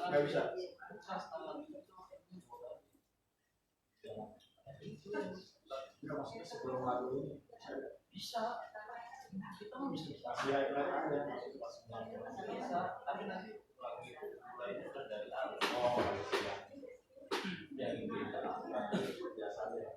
Nggak bisa. Nggak, maksudnya sebelum lagu ini bisa. Kita nggak bisa kasih highlight aja, maksudnya pas bisa. Tapi nanti lagu itu mulainya udah dari awal. Oh, ya gitu biasa aja.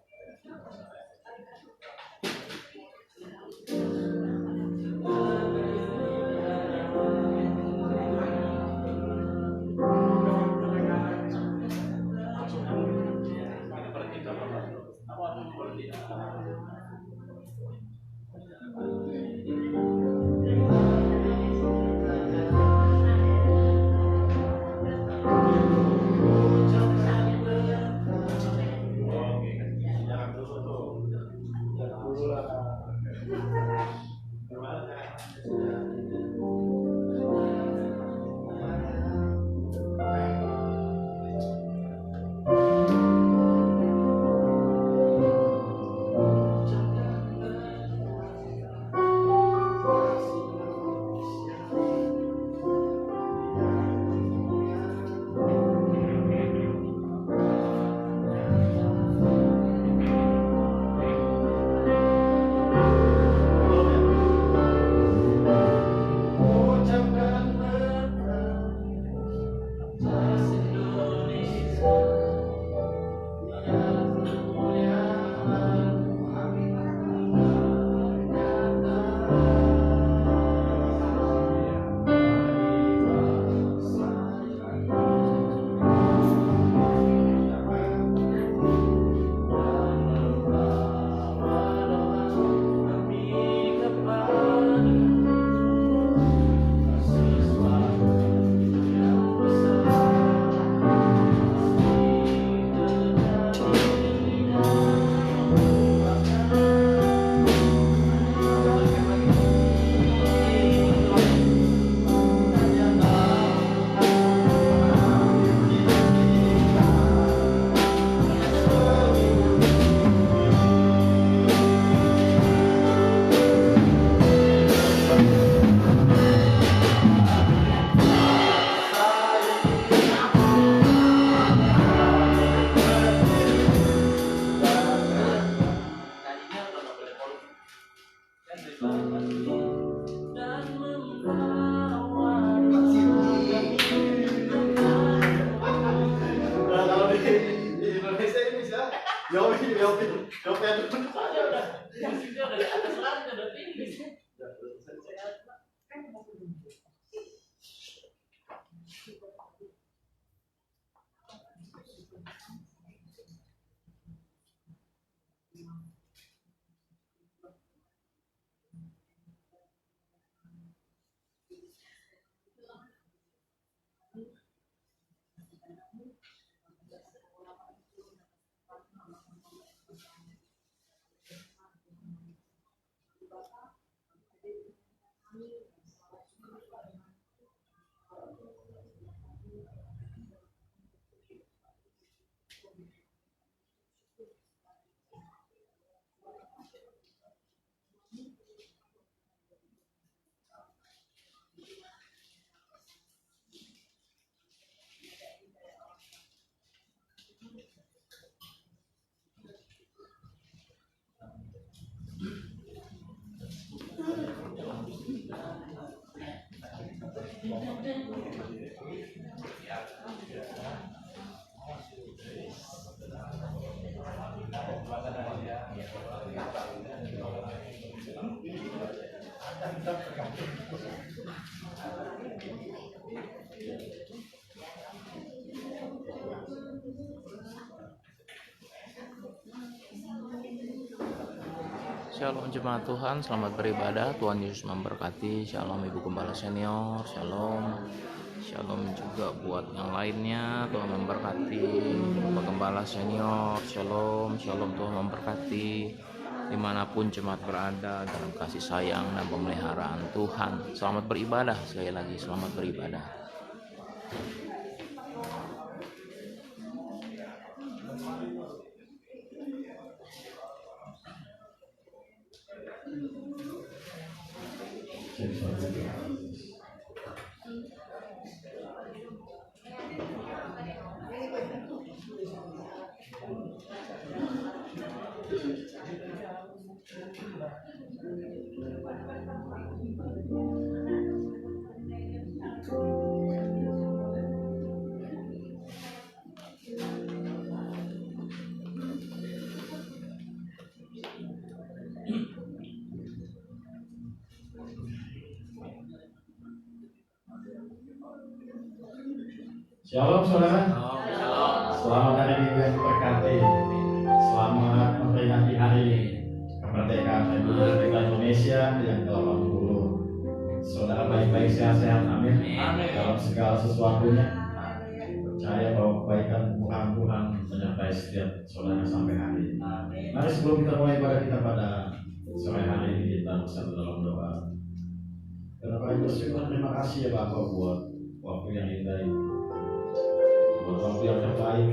Shalom jemaat Tuhan, selamat beribadah. Tuhan Yesus memberkati. Shalom Ibu Gembala Senior. Shalom. Shalom juga buat yang lainnya. Tuhan memberkati. Bapak Gembala Senior. Shalom. Shalom, Tuhan memberkati. Dimanapun jemaat berada dalam kasih sayang dan pemeliharaan Tuhan. Selamat beribadah. Sekali lagi selamat beribadah. Shalom saudara. Selamat hari Minggu yang diberkati. Selamat memperingati hari kemerdekaan Republik Indonesia yang ke-80. Saudara baik-baik, sehat-sehat, amin. Dalam segala sesuatunya, percaya bahwa kebaikan Tuhan menyertai setiap saudara sampai hari ini. Mari sebelum kita mulai ibadah kita pada sore hari ini, kita bersatu dalam doa. Bapak Ibu bersyukur, terima kasih ya Bapak buat waktu yang indah ini, buat waktu yang terbaik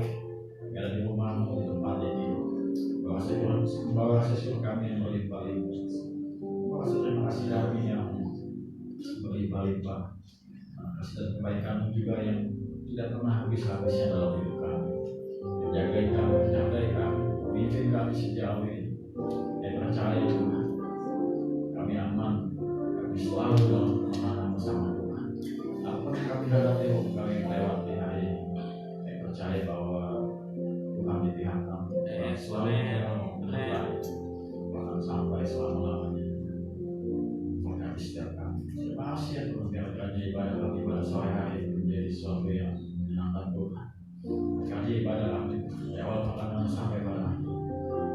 ada di rumahmu di tempat ini. Bawa kasih kami yang berlimpah-limpah. Terima kasih kami yang berlimpah-limpah. Kasih dan kebaikanmu juga yang tidak pernah habis-habisnya dalam hidup kami. Menjaga kami, menyertai kami, memimpin kami sejauh ini. Yang percaya Tuhan, kami aman. Kami selalu dalam pertemanan bersama Tuhan. Apapun kami hadapi, kami melewati hari ini. Yang percaya bahwa Tuhan di pihak kami. Selalu menyertai, bahkan sampai selama-lamanya. Mengasihi setiap kami. Terima kasih ya Tuhan, biarkannya ibadah kami pada sore hari menjadi sesuatu yang menyenangkan Tuhan. Berkati ibadah kami dari awal pertama sampai pada akhir,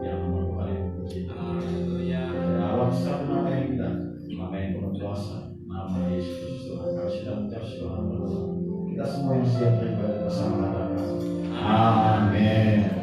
yang memerlukan yang puji. Dari awal satu nama yang indah, nama yang penuh kuasa, nama Yesus Kristus Tuhan. Kami sudah mengucap syukur dan berdoa. Kita semua yang siap beribadah bersama katakan amin.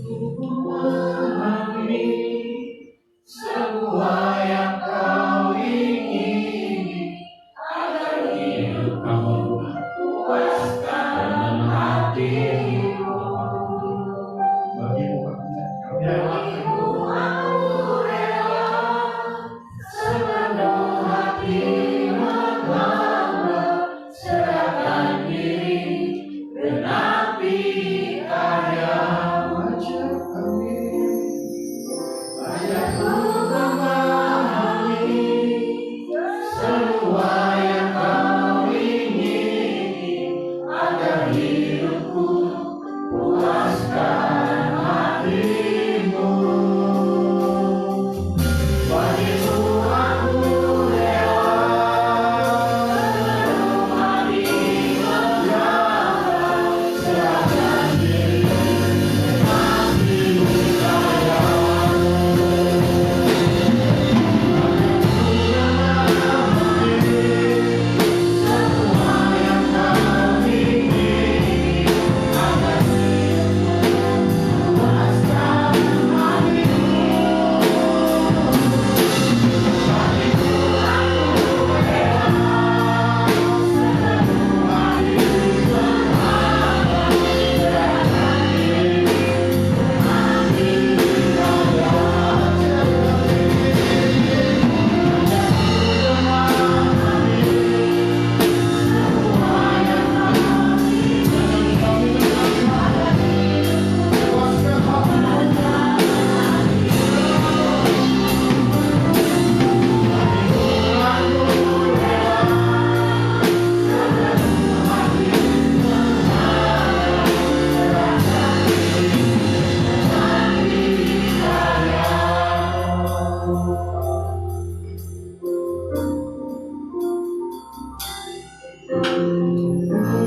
memahami semua yang kau ingini agar hidup kamu puaskan hatimu. Bagimu aku rela sepenuh hati menghamba, serahkan diri genapi karya wajah kami. Ajarku memahami semua yang kau ingini agar hidupku puaskan hatimu. Bagimu aku rela sepenuh hati menghamba, serahkan diri genapi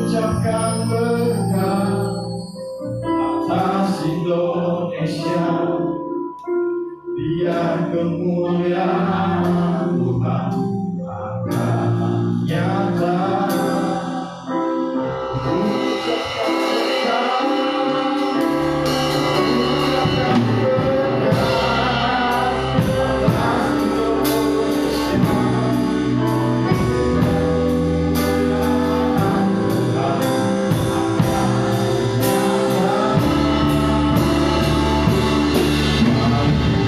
ucapkan berkat atas Indonesia, biar kemuliaan Tuhan akan nyata. Ucapkan berkat, ucapkan berkat atas Indonesia.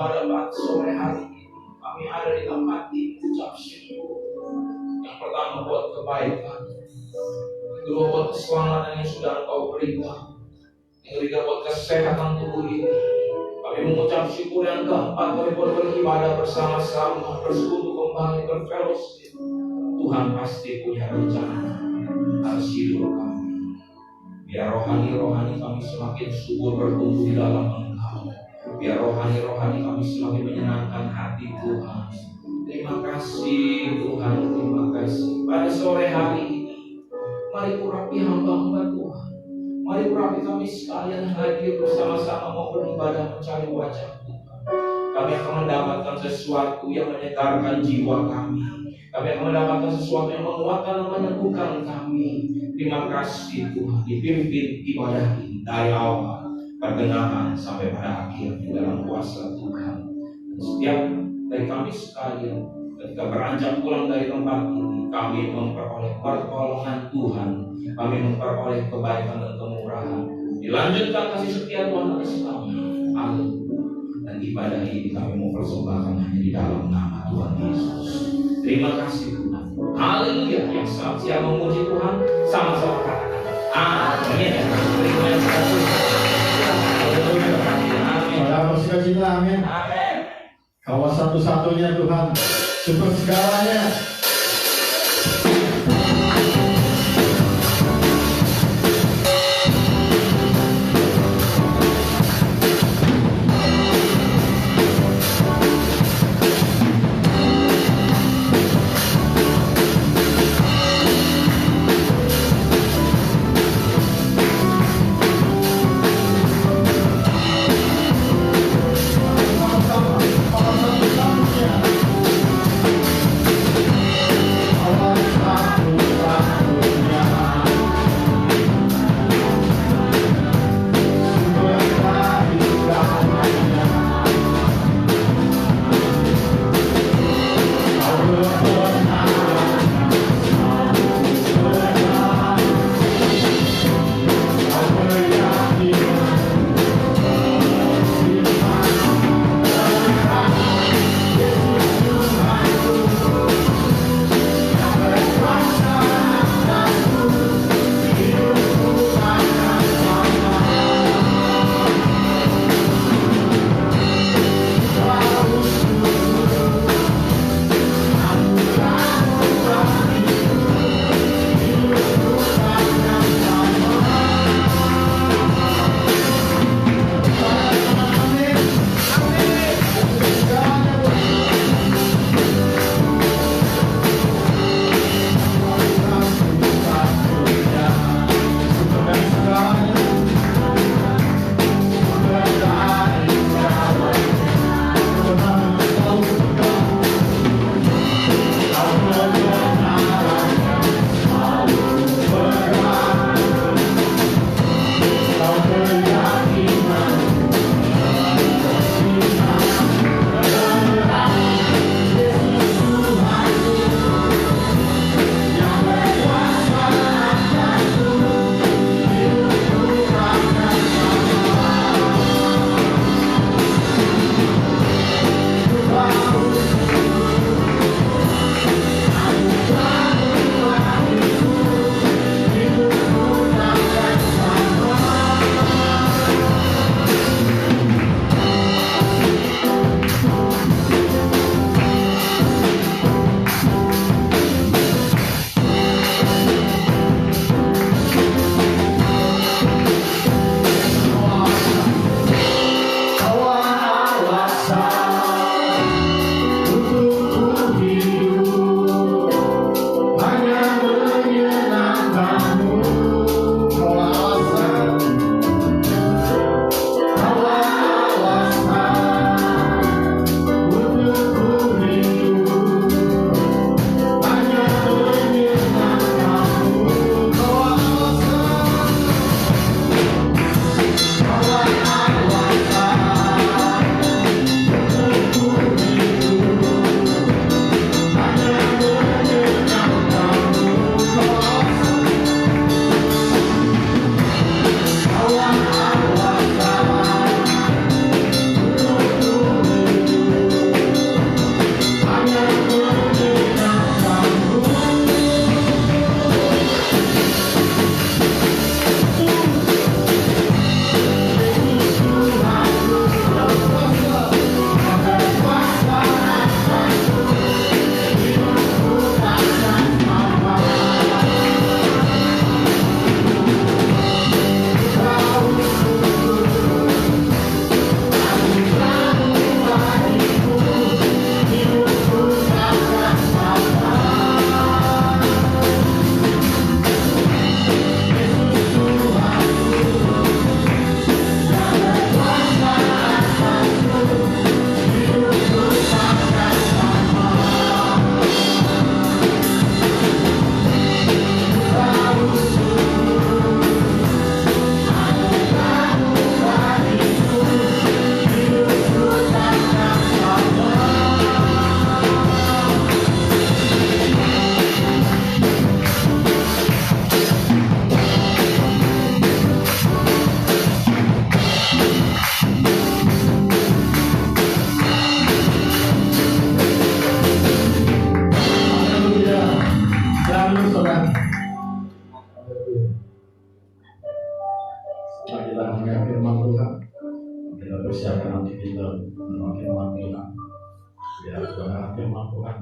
pada sore hari ini kami ada di tempat ini ucap syukur. Yang pertama buat kebaikan, kedua buat keselamatan yang sudah Engkau berikan, yang ketiga buat kesehatan tubuh ini. Kami mengucap syukur. Yang keempat, kami boleh beribadah bersama-sama, bersekutu kembali, berfellowship. Tuhan pasti punya rencana atas hidup kami. Biar rohani-rohani kami semakin subur bertumbuh di dalam Engkau. Biar rohani-rohani kami semakin menyenangkan hati Tuhan. Terima kasih Tuhan, terima kasih. Pada sore hari ini, mari urapi hamba-hamba Tuhan. Mari urapi kami sekalian hadir bersama-sama mau beribadah mencari wajah Tuhan. Kami akan mendapatkan sesuatu yang menyegarkan jiwa kami. Kami akan mendapatkan sesuatu yang menguatkan dan meneguhkan kami. Terima kasih Tuhan, dipimpin ibadah ini dari awal pertengahan sampai pada akhir di dalam kuasa Tuhan. Dan setiap dari kami sekalian ketika beranjak pulang dari tempat ini, kami memperoleh pertolongan Tuhan, kami memperoleh kebaikan dan kemurahan. Dilanjutkan kasih setia Tuhan atas kami. Amin. Dan ibadah ini kami mau persembahkan hanya di dalam nama Tuhan Yesus. Terima kasih Tuhan. Haleluya. Yang siap memuji Tuhan sama-sama katakan amin. Terima kasih. Amin. Saudara bersukacita, amin. Amin. Kau satu-satunya Tuhan, super segalanya. Kau satu-satunya.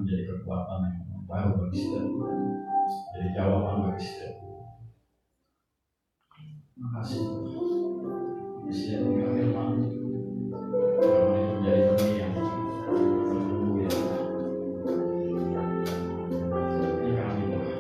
menjadi kekuatan yang baru bagi setiap kita, jadi jawaban bagi setiap kita. Terima kasih. Siap dengan firman, firman itu menjadi benih yang bertumbuh ya. Ini kami Tuhan.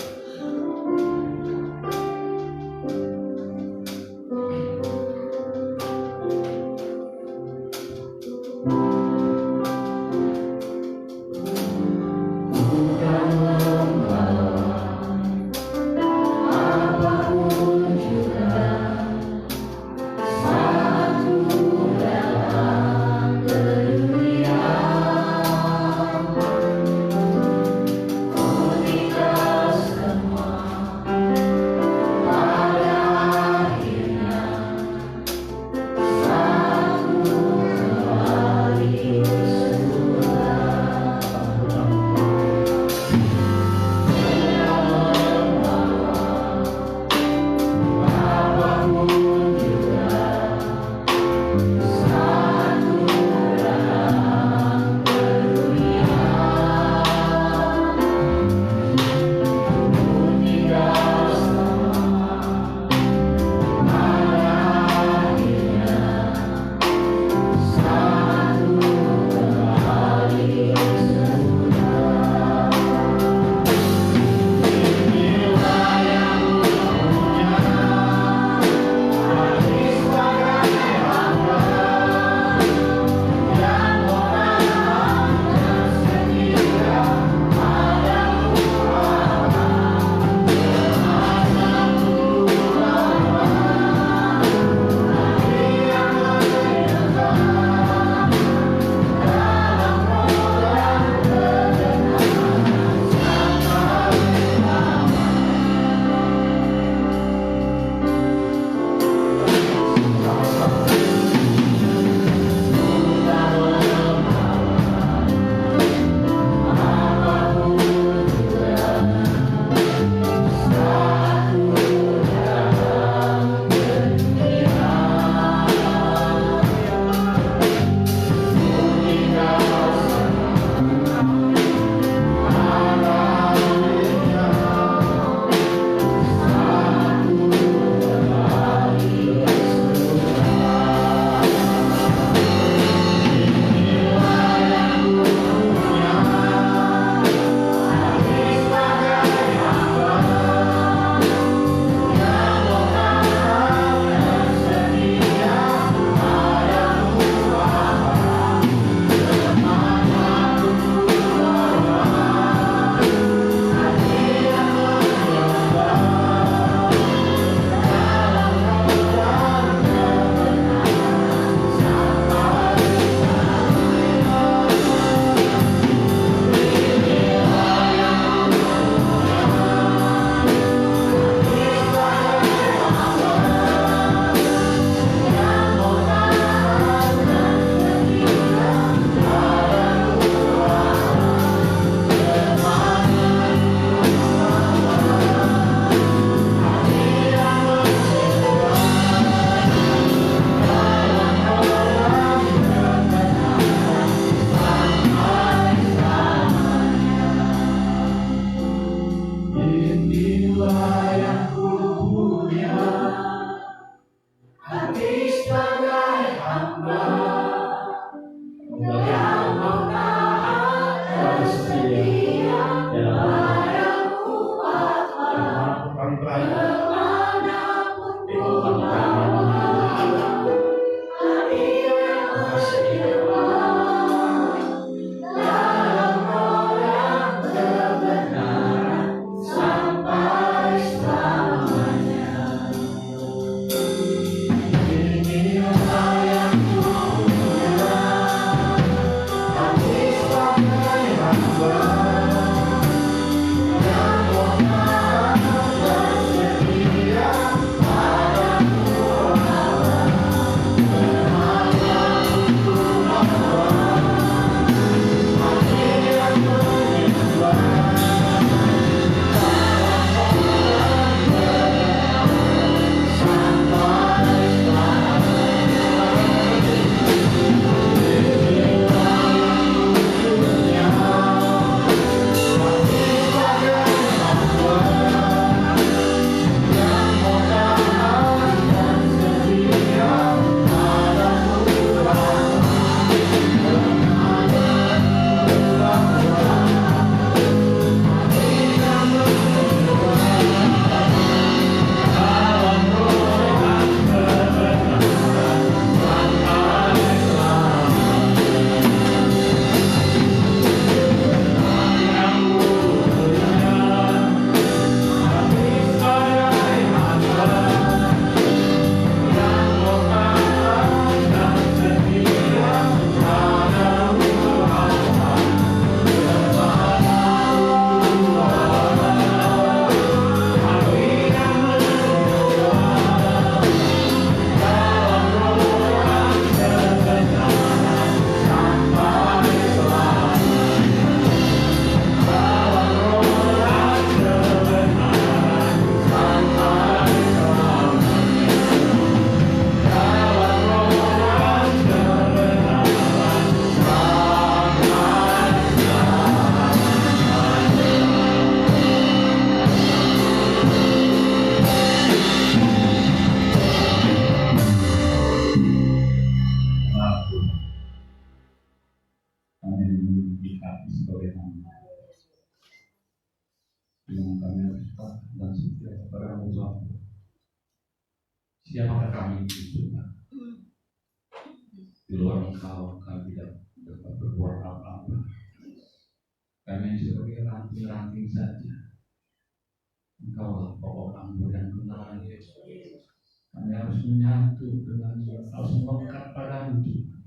Bye. kami memiliki hati sebagai hamba. Dengan kami harus taat dan setia kepada Allah. Siapakah kami itu Tuhan? Di luar Engkau kami tidak dapat berbuat apa-apa. Kami sebagai ranting-ranting saja. Engkaulah pokok anggur dan kebenaran Yesus. Kami harus menyatu dengan harus melekat padamu Tuhan.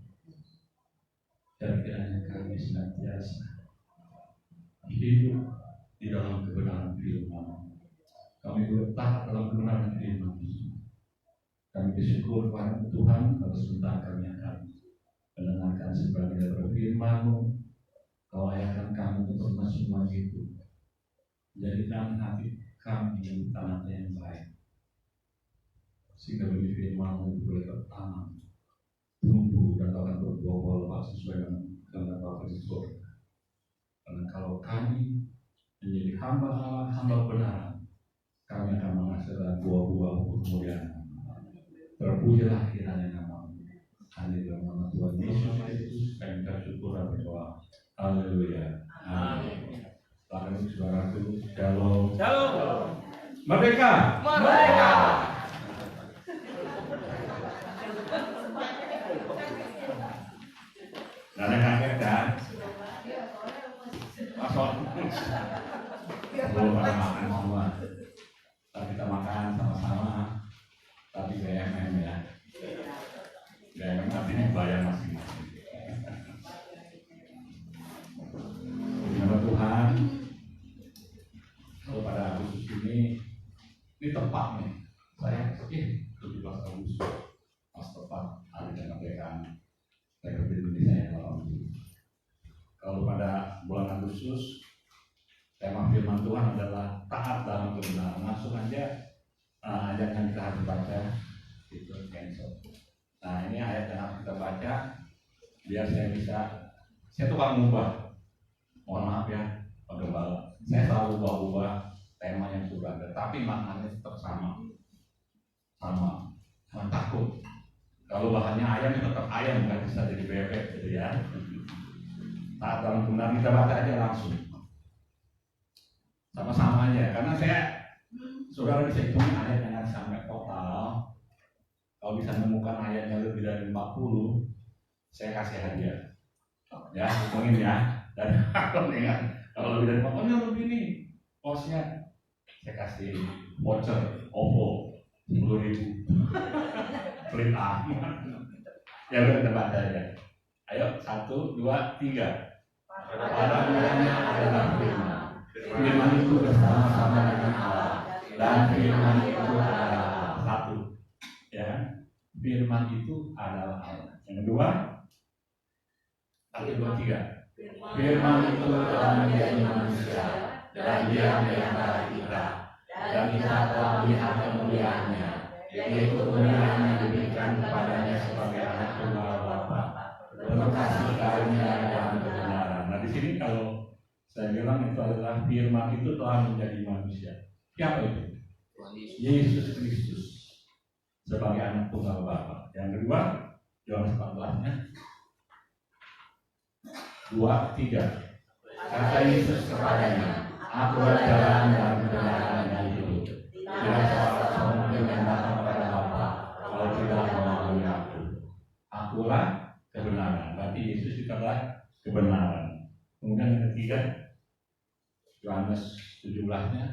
Dan kiranya kami senantiasa hidup di dalam kebenaran firman. Kami bertahan dalam kebenaran firman. Kami bersyukur kepada Tuhan kalau sebentar kami akan mendengarkan sebagai firman-Mu. Kau layakan kami untuk semua itu. Jadikan hati kami yang tanah yang baik. Sehingga bagi firman-Mu boleh bertanam, tumbuh dan akan berbuah lebat sesuai dengan kehendak Bapa di surga. Karena kalau kami menjadi hamba Allah, hamba benar, kami akan menghasilkan buah-buah kemuliaan. Terpujilah kiranya nama-Mu. Hanya dalam nama Tuhan Yesus Kristus kami bersyukur dan berdoa. Haleluya. Amin. Silakan saudaraku. Shalom. Shalom. Merdeka. Merdeka. Gak ada kaget kan? Masuk. Belum pada makan semua. Kita makan sama-sama. Tapi BMM ya. BMM nanti dibayar masing-masing. Puji Tuhan. Kalau pada Agustus ini tepat nih. Saya 17 Agustus pas tepat hari kemerdekaan Republik Indonesia yang ke-70. Kalau pada bulan Agustus tema firman Tuhan adalah taat dalam kebenaran. Langsung aja ayat yang kita harus baca itu cancel. Nah ini ayat yang harus kita baca biar saya tukang mengubah. Mohon maaf ya Pak Gembala, saya selalu ubah-ubah tema yang sudah ada, tapi maknanya tetap sama. Jangan takut. Kalau bahannya ayam tetap ayam, nggak bisa jadi bebek gitu ya. Taat dalam kebenaran kita baca aja langsung. Sama-sama aja, karena saudara bisa hitung ayat yang sampai total. Kalau bisa menemukan ayatnya lebih dari 40, saya kasih hadiah. Ya, hitungin ya. Dan kalau lebih dari 40 lebih nih, posnya saya kasih voucher OVO 10.000. Pelit amat. Ya udah kita baca aja. Ayo 1, 2, 3. Pada mulanya adalah firman. Firman itu bersama-sama dengan Allah. Dan firman itu adalah Allah. Satu. Ya. Firman itu adalah Allah. Yang kedua. 1, 2, 3. Firman itu telah menjadi manusia dan dia menyertai kita. Dan kita telah melihat kemuliaannya, yaitu kemuliaan yang diberikan kepadanya sebagai anak tunggal Bapa. Berkasih karunia dan kebenaran. Nah di sini kalau saya bilang itu adalah firman itu telah menjadi manusia. Siapa itu? Yesus Kristus sebagai anak tunggal Bapa. Yang kedua, Yohanes 14-nya 2, 3. Kata Yesus kepadanya, Aku jalan dan kebenaran dan hidup. Tidak seorang pun yang datang kepada Bapa kalau tidak melalui Aku. Akulah kebenaran. Berarti Yesus itu adalah kebenaran. Kemudian yang ketiga, Yohanes 17-nya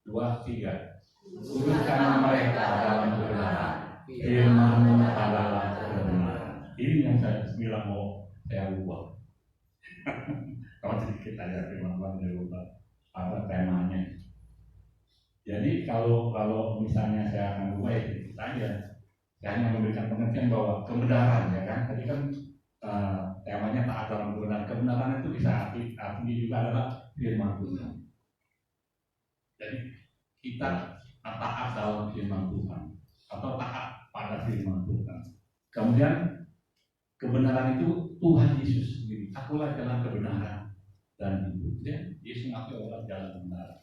2, 3. Kuduskanlah mereka dalam kebenaran. Firman-Mu adalah kebenaran. Ini yang saya bilang mau saya ubah. Kalau sedikit aja firman Tuhan dirubah apa temanya. Jadi kalau misalnya saya akan ubah itu saja. Saya hanya memberikan pengertian bahwa kebenaran ya kan. Tadi kan temanya taat dalam kebenaran. Kebenaran itu bisa artinya juga adalah firman Tuhan. Jadi kita taat dalam firman Tuhan atau taat pada firman Tuhan. Kemudian kebenaran itu Tuhan Yesus sendiri. Akulah jalan kebenaran dan hidup. Ya, Yesus mengaku adalah jalan kebenaran.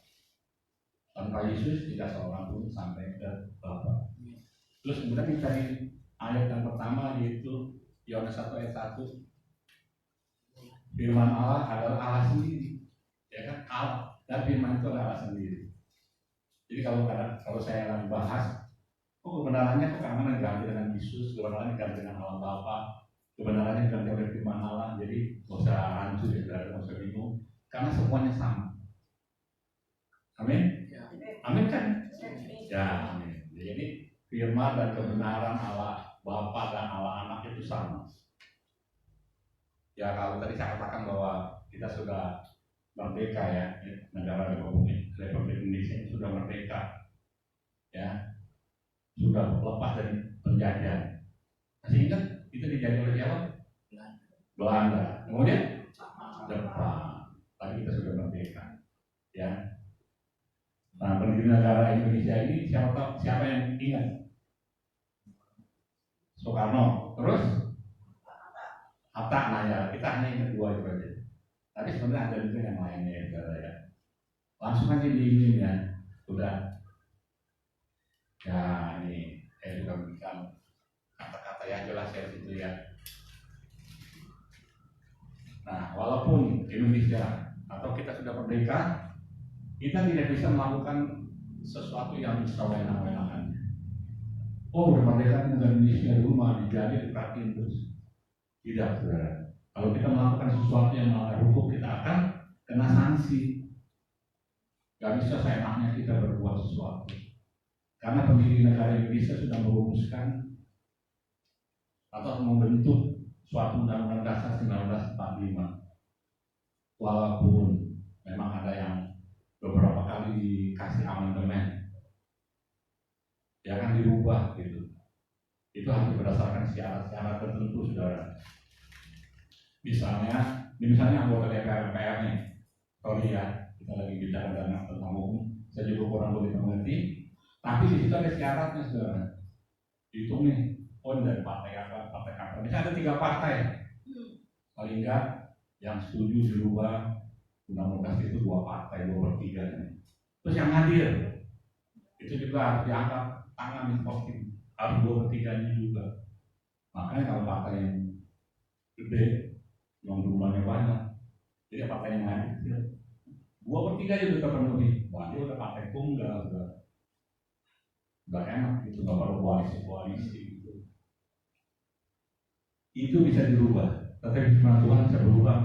Tanpa Yesus tidak seorang pun sampai ke Bapa. Terus kemudian kita ayat yang pertama yaitu Yohanes 1 ayat 1. Firman Allah adalah Allah sendiri, ya kan? Allah dan firman itu adalah Allah sendiri. Jadi kalau saya lagi bahas, kebenarannya kok kadang diganti dengan Yesus, kebenarannya diganti dengan Allah Bapa, kebenarannya diganti oleh firman Allah. Jadi nggak usah hancur ya, nggak usah bingung, karena semuanya sama. Amin. Amin kan? Ya, amin. Jadi firman dan kebenaran Allah Bapa dan Allah Anak itu sama. Ya kalau tadi saya katakan bahwa kita sudah merdeka ya, negara Republik Indonesia ini sudah merdeka, ya, sudah lepas dari penjajahan. Masih ingat itu dijajah oleh siapa? Belanda. Kemudian Jepang. Tadi kita sudah merdeka, ya. Nah, pendiri negara Indonesia ini siapa yang ingat? Soekarno. Terus Hatta. Nah ya, kita hanya ingat dua itu aja. Tapi sebenarnya ada juga yang lainnya ya, saudara ya. Langsung aja diinin ya, udah. Ya ini saya juga memberikan kata-kata yang jelas ya situ ya. Nah, walaupun Indonesia atau kita sudah merdeka, kita tidak bisa melakukan sesuatu yang sewenang-wenangan. Oh, udah merdeka negara Indonesia dulu mah dijadi diperhatiin terus. Tidak, saudara. Kalau kita melakukan sesuatu yang melanggar hukum, kita akan kena sanksi. Gak bisa seenaknya kita berbuat sesuatu. Karena pendiri negara Indonesia sudah merumuskan atau membentuk suatu undang-undang dasar 1945. Walaupun memang ada yang beberapa kali dikasih amandemen, ya kan dirubah gitu. Itu hanya berdasarkan syarat-syarat tertentu, saudara. Misalnya anggota DPR nih, sorry ya, kita lagi bicara tentang umum, saya juga kurang boleh mengerti. Tapi di situ ada syaratnya, saudara. Hitung nih, dari partai apa. Misalnya ada 3 partai, paling enggak yang setuju dirubah undang-undang itu 2 partai, 2/3. Terus yang hadir itu juga harus diangkat tangan positif, harus 2/3 juga. Makanya kalau partai yang gede, yang jumlahnya banyak, jadi partai yang lain kecil, 2/3 juga terpenuhi. Wah, dia udah partai tunggal, udah enak gitu, nggak perlu koalisi gitu. Itu bisa dirubah, tetapi firman Tuhan bisa berubah?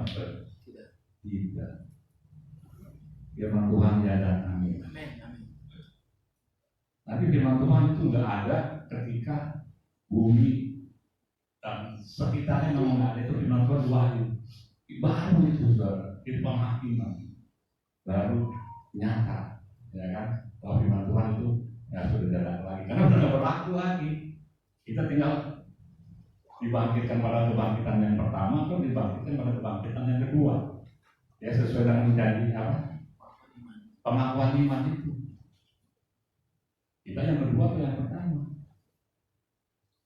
Tidak. Firman Tuhan ya dan amin. Tapi firman Tuhan itu nggak ada ketika bumi dan sekitarnya memang nggak ada. Itu firman Tuhan wahyu. Baru itu saudara, itu penghakiman baru nyata, ya kan? Kalau firman Tuhan itu ya sudah tidak ada lagi, karena sudah tidak berlaku lagi. Kita tinggal dibangkitkan pada kebangkitan yang pertama atau dibangkitkan pada kebangkitan yang kedua, ya sesuai dengan janji apa? Pengakuan iman itu. Kita yang kedua atau yang pertama?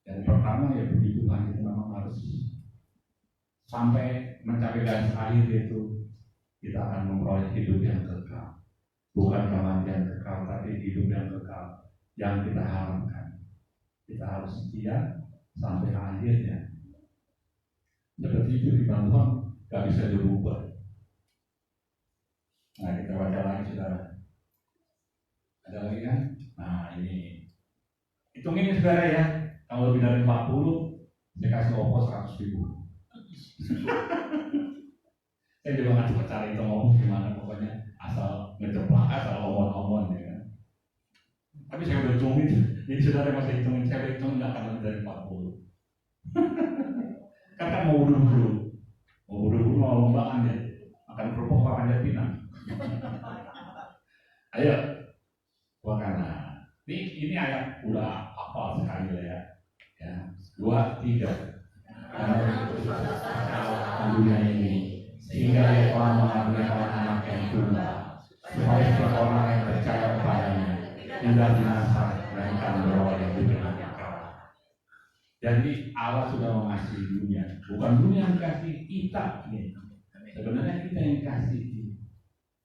Yang pertama ya puji Tuhan, itu memang harus sampai mencapai garis akhir, itu kita akan memperoleh hidup yang kekal. Bukan kematian kekal, tapi hidup yang kekal yang kita harapkan. Kita harus setia sampai akhirnya. Seperti itu firman Tuhan gak bisa dirubah. Nah, kita baca lagi, saudara. Ada lagi kan? Nah, ini hitung ini, saudara ya. Kalau lebih dari 40, saya kasih ongkos 100.000. Saya juga nggak cepat cari itu ngomong gimana, pokoknya asal ngejeplak, asal omon-omon ya kan. Tapi saya udah hitungin, jadi saudara masih hitungin, saya hitung nggak akan lebih dari 40. kan mau buru-buru mau lombaan ya, akan kerupuk apa aja pinang. Ayo, karena ini ayat udah hafal sekali lah ya. 2, 3. Dunia ini sehingga ia telah mengaruniakan anak yang tunggal, supaya setiap orang yang percaya kepadanya tidak binasa melainkan beroleh hidup yang kekal. Jadi Allah sudah mengasihi dunia, bukan dunia yang dikasihi kita. Sebenarnya kita yang dikasihi,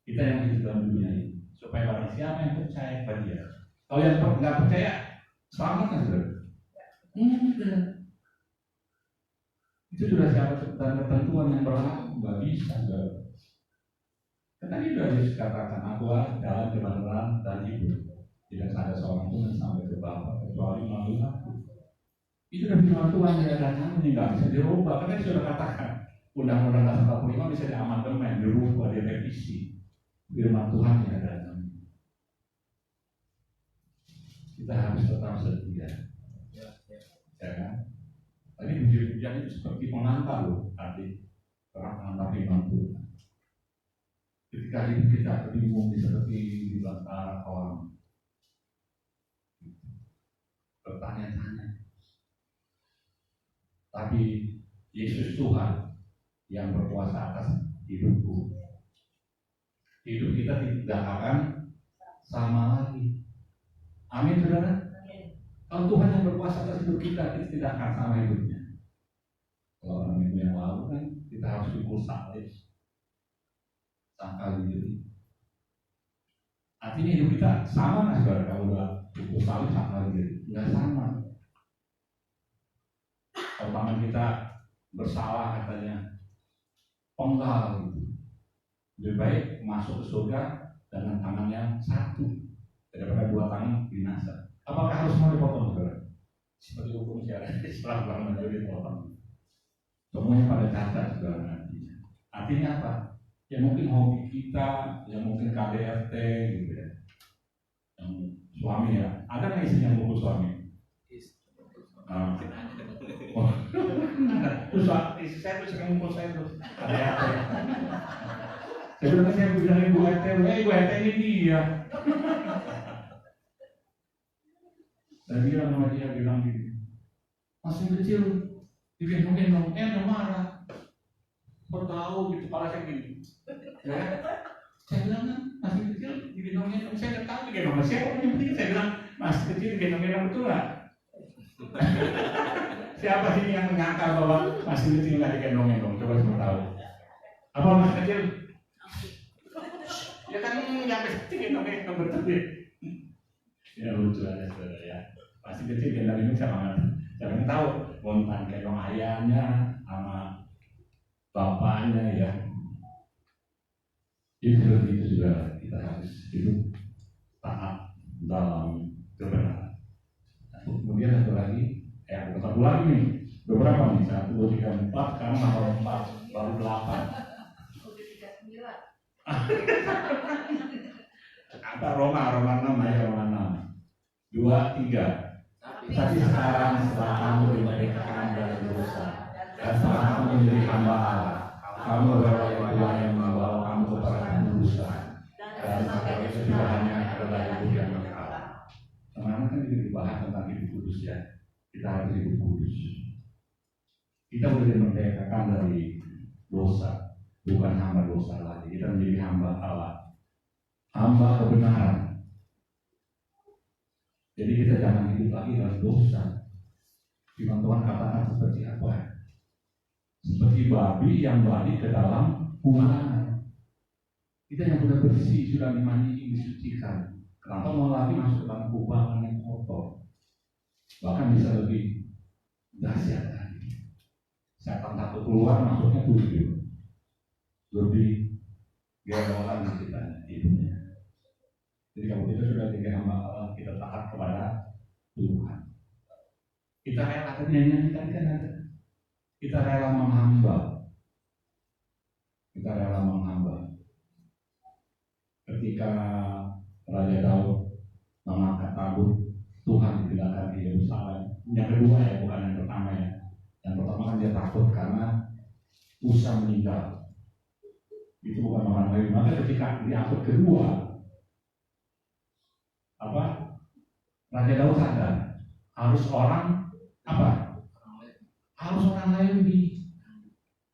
kita yang hidup dalam dunia ini, supaya barang siapa yang percaya pada Dia. Kalau yang nggak percaya, selamat kan saudara? Itu sudah syarat dan ketentuan yang berlaku. nggak bisa. Tadi sudah dikatakan, aku jalan kebenaran dan hidup. Tidak ada seorang pun yang sampai ke Bapa kecuali melalui aku. Itu udah firman Tuhan ya, dan ini nggak bisa dirubah. Karena sudah katakan Undang-Undang Dasar 45 bisa diamandemen, dirubah, direvisi. Firman Tuhan ya, dan kita harus tetap setia. Ya kan? Tadi pujian itu seperti pengantar loh, tadi orang pengantar firman Tuhan. Ketika hidup kita bingung seperti di antara orang bertanya-tanya, tapi Yesus Tuhan yang berkuasa atas hidupku. Hidup kita tidak akan sama lagi. Amin, saudara. Kalau Tuhan yang berkuasa atas hidup kita tidak akan sama hidupnya. Kalau orang minggu yang lalu kan kita harus pikul salib, sangkal diri. Artinya hidup kita sama nggak, saudara? Kalau udah pikul salib, sangkal diri, nggak sama. Kalau tangan kita bersalah katanya, penggal gitu. Lebih baik masuk ke surga dengan tangan yang satu daripada dua tangan binasa. Apakah harus mau dipotong, saudara? Seperti hukum syariat Islam bahwa menjadi dipotong. Semuanya pada cacat, saudara, nantinya. Artinya apa? Ya mungkin hobi kita, ya mungkin KDRT gitu ya. Yang suami ya, ada nggak istri yang mukul suami? Terus istri saya tuh sering mukul saya terus KDRT. Saya bilang ibu RT, ibu RT ini dia. Dan dia sama dia bilang gini, masih kecil, digendong-gendong, udah marah. Kau tahu gitu, kepala saya gini. Ya, saya bilang kan, masih kecil, digendong-gendong, saya nggak tahu digendong siapa yang penting. Saya bilang, masih kecil, digendong-gendong betul nggak? Siapa sih yang menyangka bahwa masih kecil nggak digendong-gendong? Coba semua tahu. Apa masih kecil? Ya kan yang kecil gendong-gendong betul ya. Ya lucu aja, saudara ya. Masih kecil gendong ini sama jangan tahu montan gendong ayahnya sama bapaknya ya. Jadi seperti itu juga kita harus hidup taat dalam kebenaran. Kemudian satu lagi, satu lagi nih, beberapa nih, 1, 2, 3, 4, sekarang nomor 4, baru 8. Apa Roma 6 ya, Roma 6. 2, 3. Tapi sekarang setelah kamu dimerdekakan dari dosa dan setelah kamu menjadi hamba Allah, kamu adalah Tuhan yang membawa kamu kepada kekudusan dan sebagai kesudahannya adalah hidup yang kekal. Teman-teman kan ini dibahas tentang hidup kudus ya. Kita harus hidup kudus. Kita boleh dimerdekakan dari dosa, bukan hamba dosa lagi. Kita menjadi hamba Allah, hamba kebenaran. Jadi kita jangan hidup lagi dalam dosa. Firman Tuhan katakan seperti apa? Seperti babi yang balik ke dalam kumaran. Kita yang sudah bersih, sudah dimandi, disucikan. Kenapa mau lagi masuk ke dalam kubangan yang kotor? Bahkan bisa lebih dahsyat lagi. Setan satu keluar, masuknya 7. Lebih gerolan di kita hidupnya. Jadi kalau kita sudah jadi hamba Allah, kita taat kepada Tuhan. Kita rela, nyanyi tadi kan ada. Kita rela menghamba. Kita rela menghamba. Ketika Raja Daud mengangkat tabut Tuhan ditinggalkan di Yerusalem. Yang kedua ya, bukan yang pertama ya. Yang pertama kan dia takut karena Usa meninggal. Itu bukan orang lain. Maka ketika diangkut kedua, Raja Daud sadar harus orang harus orang lain di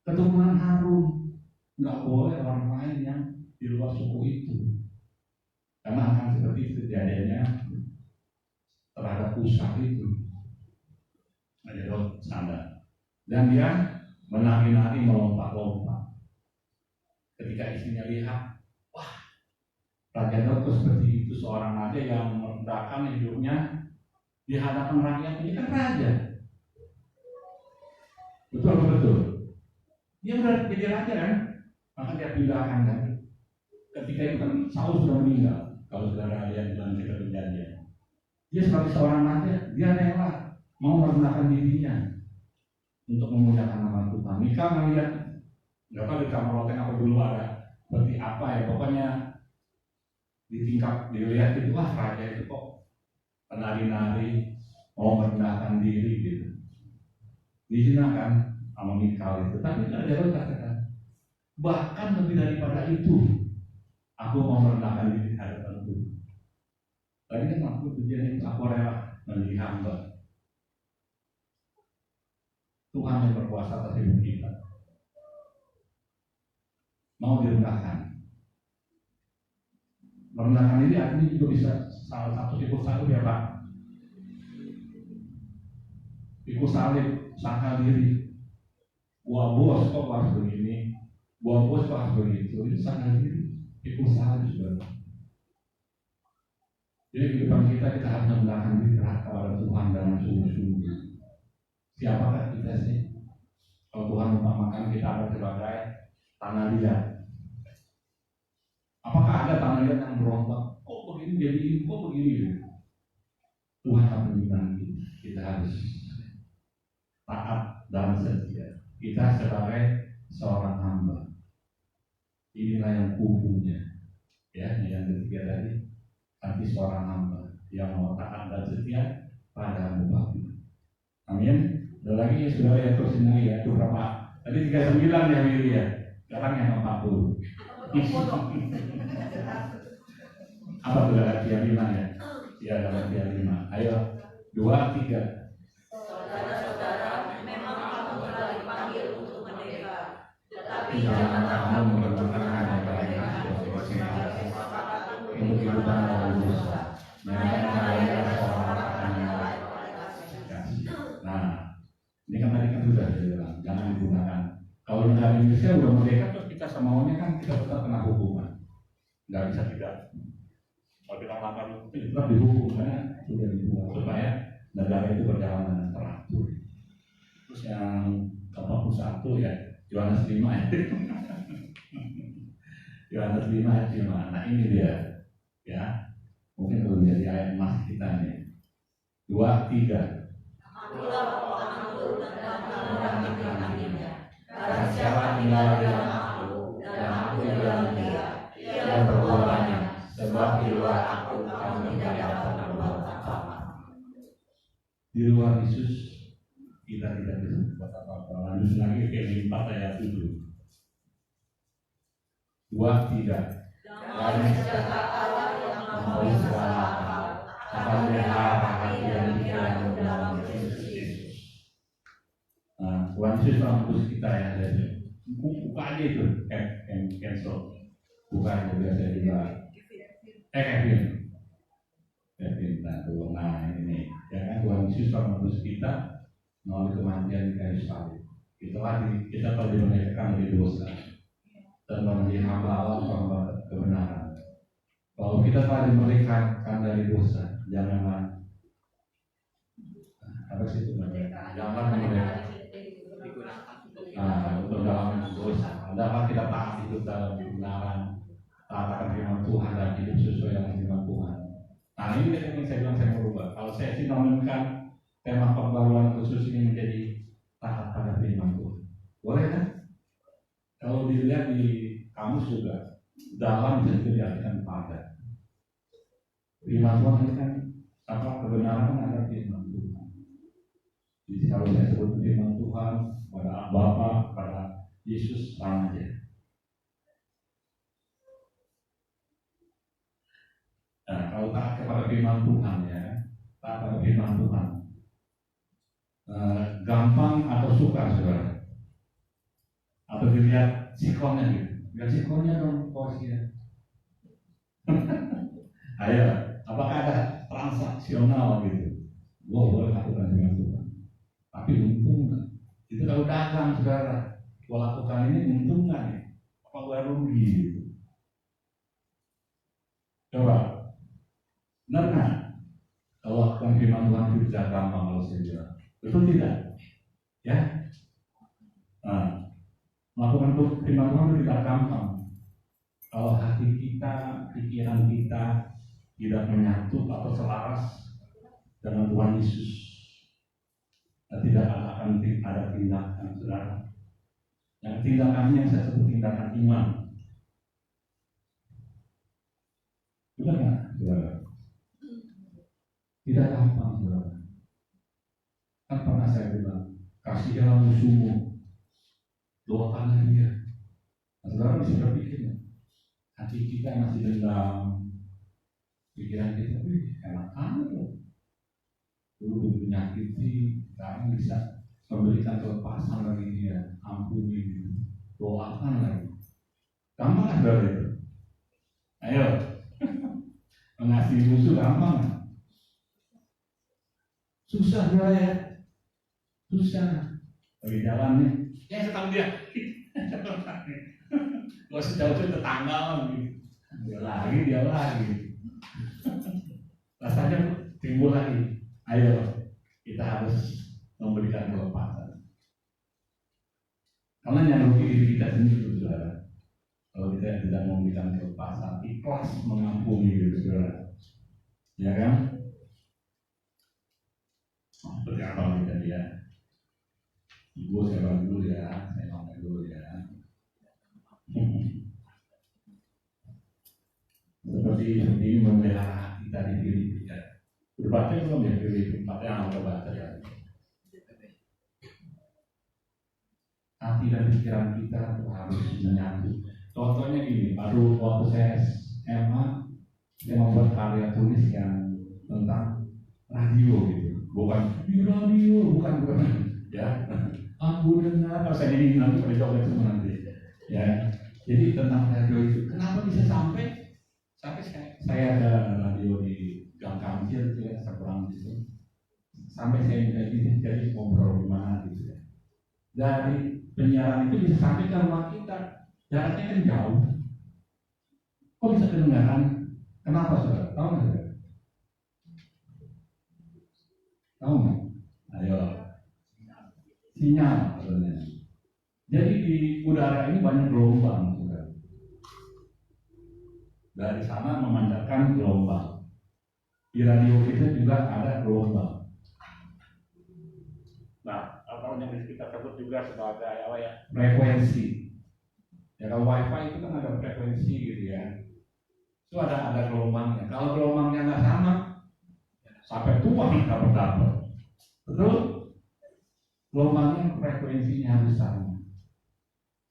keturunan Harun, nggak boleh orang lain yang di luar suku itu, karena akan seperti kejadiannya terhadap Usa itu. Raja Daud sadar dan dia menari-nari, melompat-lompat. Ketika istrinya lihat, Raja Daud itu seperti itu, seorang raja yang merendahkan hidupnya di hadapan rakyat. Ini kan raja. Betul. Dia udah jadi raja kan, maka dia pindahkan kan. Ketika itu kan Saul sudah meninggal. Kalau saudara lihat dalam kitab Perjanjian, dia sebagai seorang raja, dia rela mau merendahkan dirinya untuk memuliakan nama Tuhan. Mika ngelihat, nggak tahu di kamar loteng apa dulu ada seperti apa ya, pokoknya di tingkat dilihat itu raja itu kok penari-nari mau merendahkan diri gitu. Dihinakan sama Mikal itu, tapi Raja Daud katakan, bahkan lebih daripada itu, aku mau merendahkan diri di hadapan Tuhan. Tadi kan aku tujuan itu, aku rela menjadi hamba. Tuhan yang berkuasa atas hidup kita mau direndahkan. Merendahkan diri artinya juga bisa salah satu ikut salib ya Pak. Ikut salib, sangkal diri. Gua bos kok harus begini, gua bos kok harus begitu. Itu sangkal diri, ikut salib juga. Jadi di depan kita harus merendahkan diri kepada Tuhan dengan sungguh-sungguh. Siapakah kita sih? Kalau Tuhan menamakan kita ada sebagai tanah liat. Apakah ada tanah liat yang berontak? Kok begini jadi ini? Kok begini? Tuhan akan menyenangi kita harus taat dan setia. Kita sebagai seorang hamba. Inilah yang kubunya. Ya, yang ketiga tadi. Tapi seorang hamba yang mau taat dan setia pada Bupati. Amin. Dan lagi ya saudara yang terus ini ya, itu berapa? Tadi 39 ya Miri ya. Sekarang yang 40. Apa tuh dalam dia 5 ya? Ya dalam dia 5. Ayo 2, 3. Saudara-saudara, memang kamu telah dipanggil untuk merdeka, tetapi Jangan janganlah kamu kamu menggunakan menggunakan mereka sebagai kesepakatan untuk untuk kehidupan dalam yang dosa, melainkan adalah seorang orang yang yang lain oleh kasih. Nah, ini kan tadi kan sudah saya bilang, jangan digunakan. Kalau negara Indonesia udah merdeka terus kita semaunya kan kita tetap kena hukuman. Nggak bisa tidak. Kalau kita melanggar itu tetap dihukum karena sudah dibuat supaya negara itu berjalan dengan teratur. Terus yang ke-41 ya, Yohanes 5 ya. Yohanes 5 ayat 5. Nah ini dia, ya. Mungkin kalau jadi ayat emas kita nih. 2, 3. Akulah pohon anggur dan orang yang menanamnya. Barang siapa Siapa tinggal tinggal di di dalam dalam aku, aku, dan aku di dalam dia, ia berbuah banyak, sebab di luar aku kamu tidak dapat berbuat apa-apa. Di luar Yesus kita tidak bisa berbuat apa-apa. Lanjut lagi ke 4 ayat 7. 2, 3. Damai sejahtera Allah yang melampaui segala akal akan melihara hati dan pikiranmu dalam Kristus Yesus. Nah, Tuhan Yesus menembus kita ya dari buka aja itu cancel. Buka aja biasa juga. Kevin, nah ini ya kan Tuhan Yesus menembus kita melalui kematian di kayu salib. Kita telah dimerdekakan dari dosa dan menjadi hamba Allah hamba kebenaran. Kalau kita telah dimerdekakan dari dosa, janganlah apa sih itu namanya? Janganlah memerdekakan untuk dalam dosa. Adalah kita taat hidup dalam kebenaran, taat akan firman Tuhan dan hidup sesuai dengan firman Tuhan. Nah ini yang saya bilang saya mau rubah. Kalau saya sih namakan tema pembaruan khusus ini menjadi taat pada firman Tuhan. Boleh kan? Kalau dilihat di kamus juga dalam bisa diartikan pada. Firman Tuhan ini kan apa kebenaran kan ada firman Tuhan. Jadi kalau saya sebut firman Tuhan pada Bapa, pada Yesus sama aja. Nah, kalau taat kepada firman Tuhan ya, taat pada firman Tuhan, gampang atau suka saudara? Atau dilihat sikonnya gitu? Lihat sikonnya dong, posnya. Ayo, apakah ada transaksional gitu? Boleh lakukan firman Tuhan, tapi untung nggak? Itu kalau dagang saudara, gua lakukan ini untung nggak nih? Apa gua rugi? Gitu. Coba. Benar nggak? Kalau lakukan firman Tuhan itu tidak gampang kalau saya bilang. Betul tidak? Ya? Nah, Melakukan firman Tuhan itu tidak gampang. Kalau hati kita, pikiran kita tidak menyatu atau selaras dengan Tuhan Yesus, dan tidak akan ada tindakan, saudara. Yang tindakannya yang saya sebut tindakan iman. Benar nggak, saudara? Tidak gampang, saudara. Kan pernah saya bilang, kasihilah musuhmu, doakanlah dia. Nah, saudara bisa berpikir, hati kita masih dendam, pikiran kita, enak aja loh. Dulu menyakiti, sekarang bisa memberikan kelepasan bagi dia, ampuni, doakan lagi. Gampang kan saudara itu? Ayo, mengasihi musuh gampang kan? Susah saudara ya, susah. Lagi jalan nih, ya ketemu dia. Gak usah jauh-jauh tetangga lagi. Dia lagi. Rasanya timbul lagi. Ayo, kita harus memberikan kelepasan. Karena yang rugi diri kita sendiri, saudara. Kalau kita tidak memberikan kelepasan, ikhlas mengampuni, saudara. Ya kan? Seperti apa kita dia? Ibu saya bantu dulu ya, saya ngomong dulu ya. Seperti ini memelihara kita di diri kita. Berbaca belum ya diri tempat yang kita baca ya. Hati dan pikiran kita harus menyatu. Contohnya gini, baru waktu saya SMA, saya membuat karya tulis yang tentang radio gitu, bukan bukan ya. Aku dengar, kalau saya jadi nanti pada coba semua nanti, ya. Jadi tentang radio itu, kenapa bisa sampai saya ada radio di Gang Kancil itu ya, seberang itu, sampai saya jadi ngobrol gimana gitu ya. Dari penyiaran itu bisa sampai ke rumah kita, jaraknya kan jauh. Kok bisa kedengaran? Kenapa saudara? Tahu nggak saudara? Tahu nggak? Ayo. Sinyal sebenarnya. Jadi di udara ini banyak gelombang, saudara. Dari sana memancarkan gelombang. Di radio kita juga ada gelombang. Nah, atau yang kita sebut juga sebagai apa ya? Frekuensi. Ya kalau wifi itu kan ada frekuensi gitu ya. Itu ada gelombangnya. Kalau gelombangnya nggak sama, sampai tua nggak dapat. Betul? Gelombangnya frekuensinya harus sama.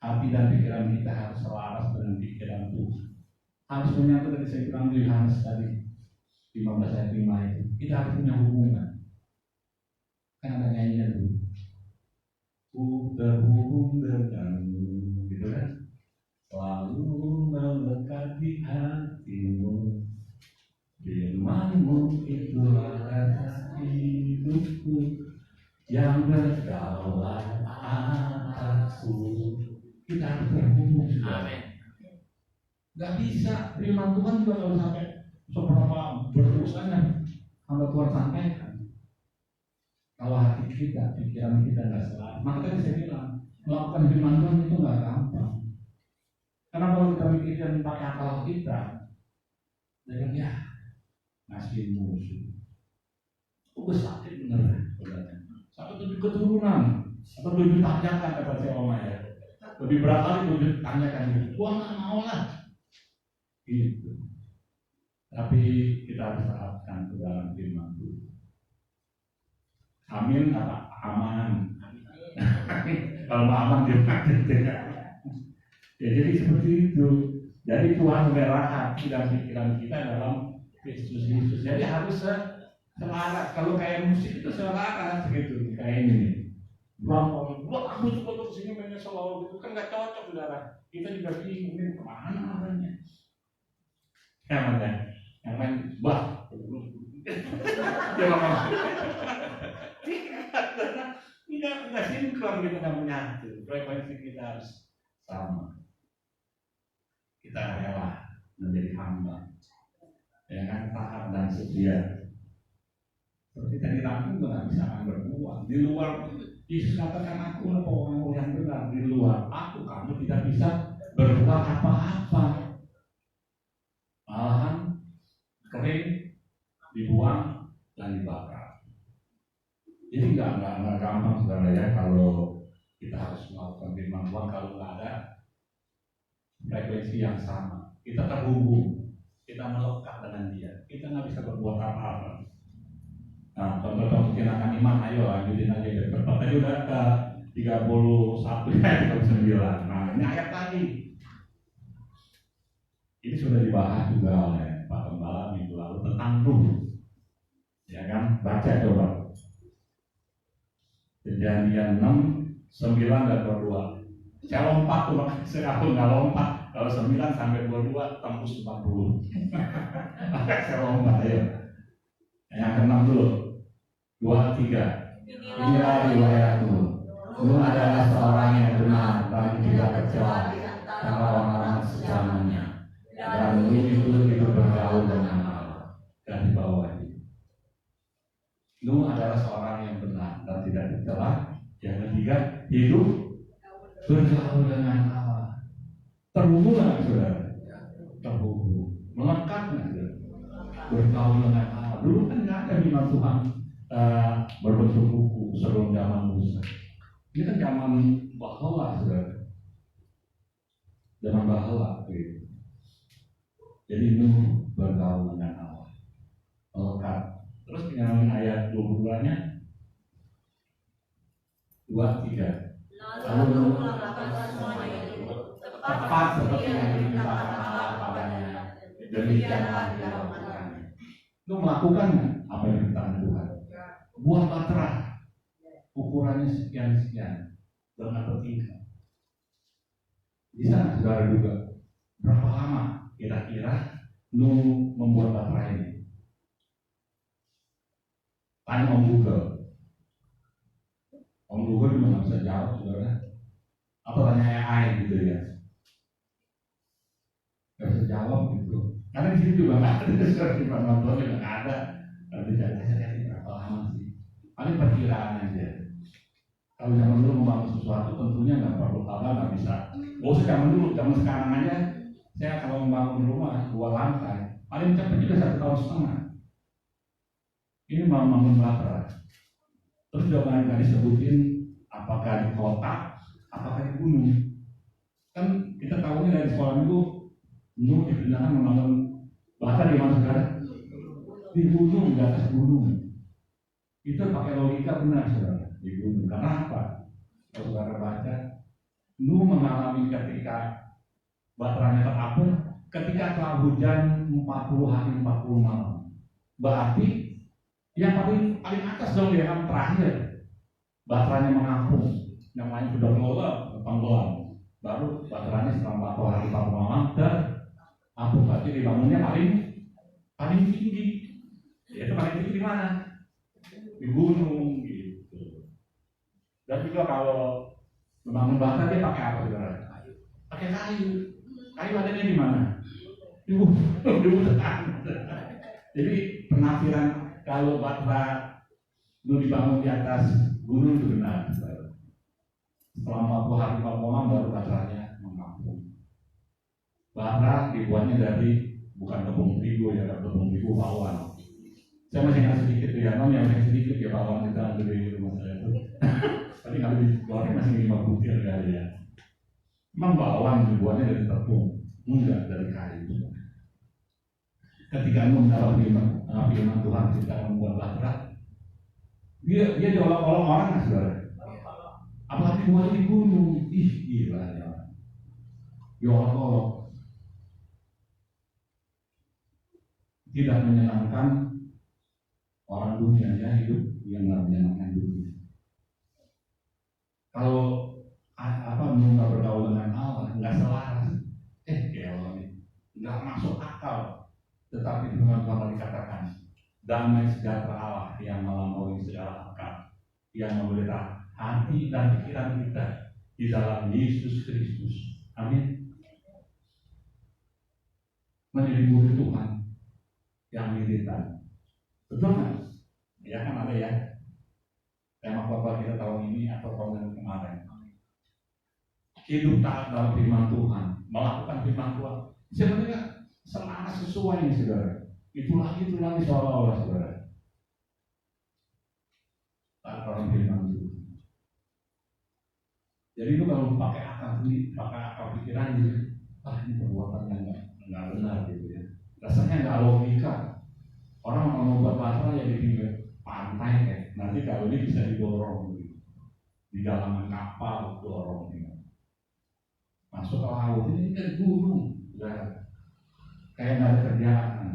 Hati dan pikiran kita harus selaras dengan pikiran Tuhan. Harus menyatu dari saya bilang di Yohanes tadi 15 ayat 5 itu. Kita harus punya hubungan. Kan ada nyanyian dulu. Ku terhubung denganmu, gitu kan? Selalu melekat di hatimu. Firman-Mu itulah rasa hidupku. Yang berdaulat atasku. Kita harus terhubung. Amin. Gak bisa firman Tuhan juga kalau sampai seberapa berusahanya kalau Tuhan sampaikan. Kalau hati kita, pikiran kita nggak selaras, maka tadi saya bilang melakukan firman Tuhan itu nggak gampang. Karena kalau kita mikirkan pakai akal kita, dengan ya ngasih musuh. Gue sakit bener, saudara. Sampai 7 keturunan, atau 7 tanjakan kata saya Oma ya. Lebih berat kali 7 tanjakan itu. Gua nggak mau lah. Gitu. Tapi kita harus terapkan ke dalam firman Tuhan. Amin apa? Aman. Kalau aman dia ya, jadi seperti itu. Jadi Tuhan memelihara hati dan pikiran kita dalam Kristus Yesus. Jadi harus selaras. Kalau kayak musik itu selaras gitu. Kayak ini. Gua aku coba kesini mainnya solo gitu kan nggak cocok saudara. Kita juga bingung ini kemana arahnya. Yang main bah. Dia ngomong. Tidak sinkron kita nggak menyatu. Frekuensi kita harus sama. Kita rela menjadi hamba. Ya kan, taat dan setia. Seperti tadi Lampung nggak bisa main berdua. Di luar Yesus katakan, aku orang yang benar, di luar aku kamu tidak bisa berbuat apa-apa. Malahan kering, dibuang dan dibakar. Jadi nggak gampang saudara ya kalau kita harus melakukan firman Tuhan kalau nggak ada frekuensi yang sama. Kita terhubung, kita melekat dengan Dia. Kita nggak bisa berbuat apa-apa. Nah, contoh-contoh kenakan iman, ayo lanjutin aja dari berapa tadi udah ke 31 ya, 39. Nah, ini ayat tadi. Ini sudah dibahas juga oleh Pak Gembala minggu lalu tentang Nuh. Ya kan? Baca coba. Kejadian 6, 9 dan 22. Saya lompat tuh, makanya aku nggak lompat. Kalau 9 sampai 22 tembus 40. Makanya saya lompat, ayo. Yang ke-6 dulu. 2, 3. Inilah riwayatmu. Nuh adalah seorang yang benar dan tidak kecewa karena orang-orang sejamannya. Dan Nuh itu hidup bergaul dengan Allah. Dan di bawah ini. Nuh adalah seorang yang benar dan tidak dicela. Yang ketiga, hidup bergaul dengan Allah. Terhubung nggak saudara? Terhubung. Melekat nggak saudara? Bergaul dengan Allah. Dulu kan nggak ada firman Tuhan berbentuk buku sebelum zaman Musa. Ini kan zaman bahwa saudara. Zaman bahwa gitu. Jadi Nuh bergaul dengan Allah. Melekat. Terus dengan ayat 22-nya 2, 3. Lalu Nuh melakukan semuanya itu tepat seperti yang dimintakan Allah padanya. Demikianlah dia lakukannya. Nuh melakukan apa yang dimintakan Tuhan. Buat baterai ukurannya sekian-sekian dengan bertingkat. Bisa saudara juga berapa lama kira-kira Nuh membuat baterai ini? Tanya Om Google. Om Google juga nggak bisa jawab saudara. Atau tanya AI gitu ya. Nggak bisa jawab gitu. Karena di sini juga nggak ada saudara di nonton juga nggak ada. Nanti cari berapa lama sih? Paling perkiraan aja. Kalau zaman dulu membangun sesuatu tentunya nggak perlu apa nggak bisa. Gak usah zaman dulu, zaman sekarang aja. Saya kalau membangun rumah 2 lantai, paling cepat juga 1,5 tahun. Ini membangun baterai. Terus juga nggak disebutin apakah di kota, apakah di gunung. Kan kita tahunya dari sekolah itu, Nuh dipindahkan membangun baterai di mana saudara? Di gunung, di atas gunung. Itu pakai logika benar saudara, di gunung. Karena apa? Kalau saudara baca, Nuh mengalami ketika baterainya terapung, ketika telah hujan 40 hari 40 malam. Berarti yang paling atas dong ya kan terakhir baterainya mengapung, yang lain sudah tenggelam. Baru baterainya setelah 40 hari 40 malam terapung. Berarti dibangunnya paling tinggi. Ya, itu paling tinggi di mana? Di gunung gitu. Dan juga kalau membangun baterai dia pakai apa saudara? Pakai kayu. Kayu adanya di mana? Di hutan. Jadi penafsiran kalau baterai itu dibangun di atas gunung itu benar. Setelah 40 hari 40 malam baru baterainya mengapung. Baterai dibuatnya dari bukan tepung terigu ya, tepung terigu bawang. Saya masih ingat sedikit ya, yang masih sedikit ya bawang kita ada di rumah saya itu. Tadi kalau digoreng masih 5 butir kali ya. Memang bawang dibuatnya dari tepung, enggak dari kayu. Ketika mendapat firman Tuhan kita membuat baterai, dia diolok-olok orang nggak saudara? Apalagi buat di gunung, gila ya. Diolok-olok, tidak menyenangkan orang dunia ya, hidup yang nggak menyenangkan dunia. Kalau nggak bergaul dengan Allah, nggak selaras, nggak masuk akal. Tetapi dengan Tuhan dikatakan damai sejahtera Allah yang melampaui segala akal, yang memelihara hati dan pikiran kita di dalam Yesus Kristus. Amin. Menjadi murid Tuhan yang militan. Betul nggak? Ya kan ada ya. tema khotbah kita tahun ini atau tahun kemarin. Hidup taat dalam firman Tuhan, melakukan firman Tuhan. Sebenarnya selama sesuai nih saudara. Itu lagi seolah-olah saudara. Taat dalam firman Tuhan. Jadi itu kalau pakai akal sendiri, pakai akal pikiran gitu, ini perbuatan yang nggak benar gitu ya. Rasanya nggak logika. Orang mau buat pasrah ya di pinggir pantai kayak. Nanti kalau ini bisa didorong gitu. Di dalam kapal dorong gitu. Masuk ke laut ini kan gunung, ya. Kayak nggak ada kerjaan.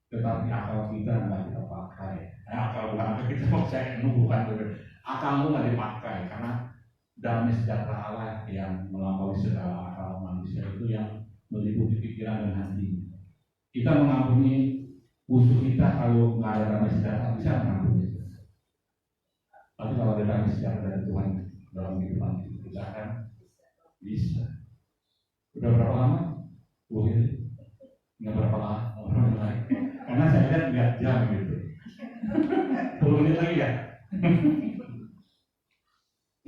Tetapi akal kita nggak kita pakai. Akal bukan kita pakai, bukan akal lu nggak dipakai karena damai sejahtera Allah yang melampaui segala akal manusia itu yang meliputi pikiran dan hati. Kita mengampuni musuh kita kalau nggak ada damai sejahtera bisa mengampuni. Tapi kalau ada damai sejahtera dari Tuhan dalam kehidupan kita akan bisa. Udah berapa lama? Nggak berapa lama. Karena saya lihat nggak jam gitu. 10 menit lagi ya.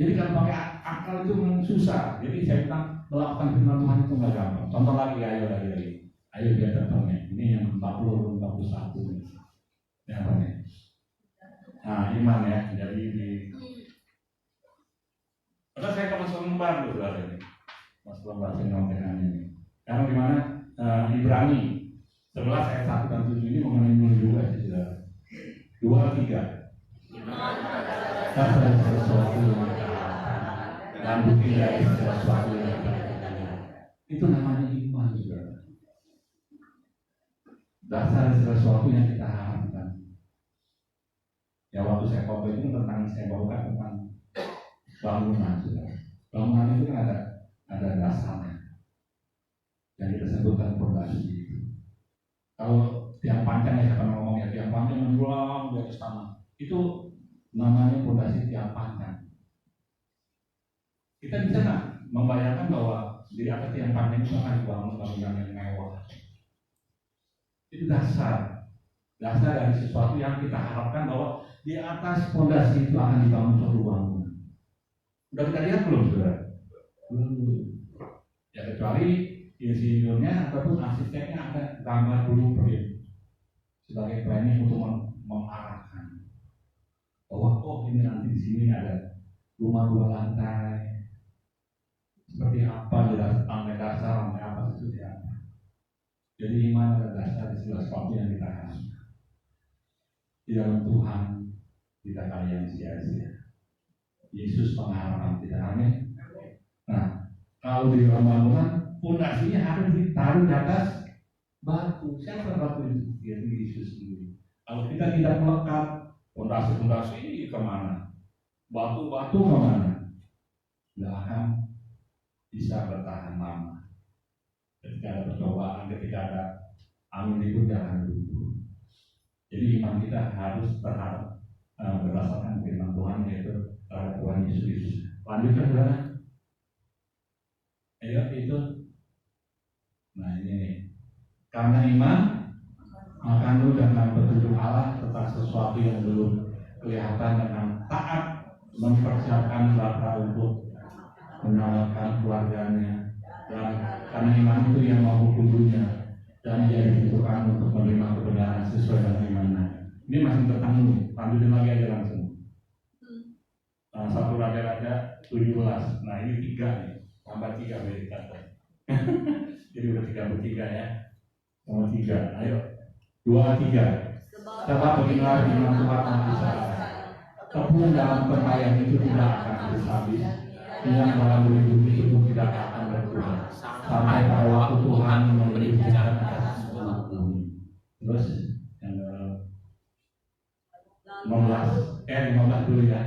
Jadi kalau pakai akal itu memang susah. Jadi saya bilang melakukan firman Tuhan itu nggak gampang. Contoh lagi, ayo biar tertanya. Ini yang 40, 41 nih. Yang apa nih? Nah, iman ya. Jadi di. Terus saya ke Mas Lembar dulu ini. Mas Lembar saya ini. Karena di mana Ibrani 11 ayat 1 dan 7 ini mengenai nul juga sih saudara. 2, 3. Dasar sesuatu yang dan bukti dari sesuatu yang itu namanya iman juga. Dasar sesuatu yang kita harapkan. Ya waktu saya khotbah itu saya bawakan tentang bangunan juga. Bangunan itu kan ada dasarnya. Yang kita sebutkan fondasi. Kalau tiang panjang ya siapa ngomong ya tiang panjang menjulang di atas tanah itu namanya fondasi tiang panjang. Kita bisa nggak membayangkan bahwa di atas tiang panjang itu akan dibangun bangunan yang mewah? Itu dasar dari sesuatu yang kita harapkan bahwa di atas fondasi itu akan dibangun suatu bangunan. Udah kita lihat belum saudara? Belum. Ya kecuali insinyurnya ataupun arsiteknya ada gambar blueprint sebagai planning untuk mengarahkan bahwa ini nanti di sini ada rumah 2 lantai seperti apa di lantai dasar, lantai apa seperti apa. Jadi iman adalah dasar di segala sesuatu yang kita harapkan. Di dalam Tuhan tidak ada yang sia-sia. Yesus pengharapan kita, amin. Nah, kalau di dalam bangunan fondasinya harus ditaruh di atas batu. Siapa batu itu? Yaitu Yesus sendiri. Kalau kita tidak melekat, fondasi ini kemana? Batu-batu kemana? Tidak akan bisa bertahan lama. Ketika ada percobaan, ketika ada angin ribut, jangan dulu. Jadi iman kita harus berharap berdasarkan firman Tuhan, yaitu terhadap Tuhan Yesus. Lanjutkan saudara. Ayo itu. Nah ini nih. Karena iman maka lu dengan petunjuk Allah tentang sesuatu yang belum kelihatan dengan taat mempersiapkan bapa untuk menyelamatkan keluarganya, dan karena iman itu yang mau dunia dan dia dibutuhkan untuk menerima kebenaran sesuai dengan imannya. Ini masih tentang ini. Lanjutin lagi aja langsung. 1 Raja-Raja 17. Nah ini 3 nih. Tambah 3 dari kata. Jadi udah 33 ya. Sama 3. Ayo. 2, 3. Sebab beginilah firman Tuhan yang bisa. Tepung dalam permainan itu tidak akan habis. Minyak dalam bumi itu tidak akan berkurang. Sampai pada waktu Tuhan memberi hujan atas semua bumi. Terus yang 15 dulu ya.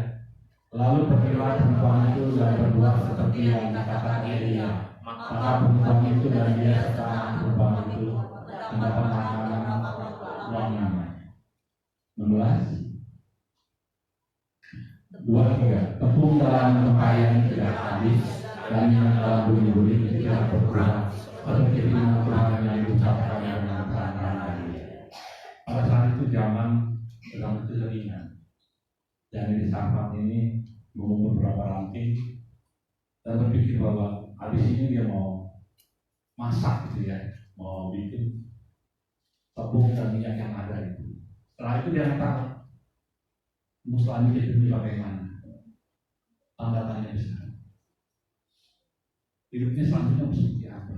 Lalu pergilah perempuan itu dan berbuat seperti yang dikatakan Elia. Maka perempuan itu dan dia serta perempuan itu mendapat makanan uangnya. 16. 2, 3. Tepung dalam tempayan tidak habis dan minyak dalam bumi-bumi tidak berkurang. Seperti firman Tuhan yang diucapkan dengan terang-terang. Pada saat itu zaman sedang keseringan. ranting dan berpikir bahwa habis ini dia mau masak gitu ya, mau bikin tepung dan minyak yang ada itu. Setelah itu dia ntar selanjutnya itu bagaimana? Tanda tanya besar. Hidupnya selanjutnya seperti apa?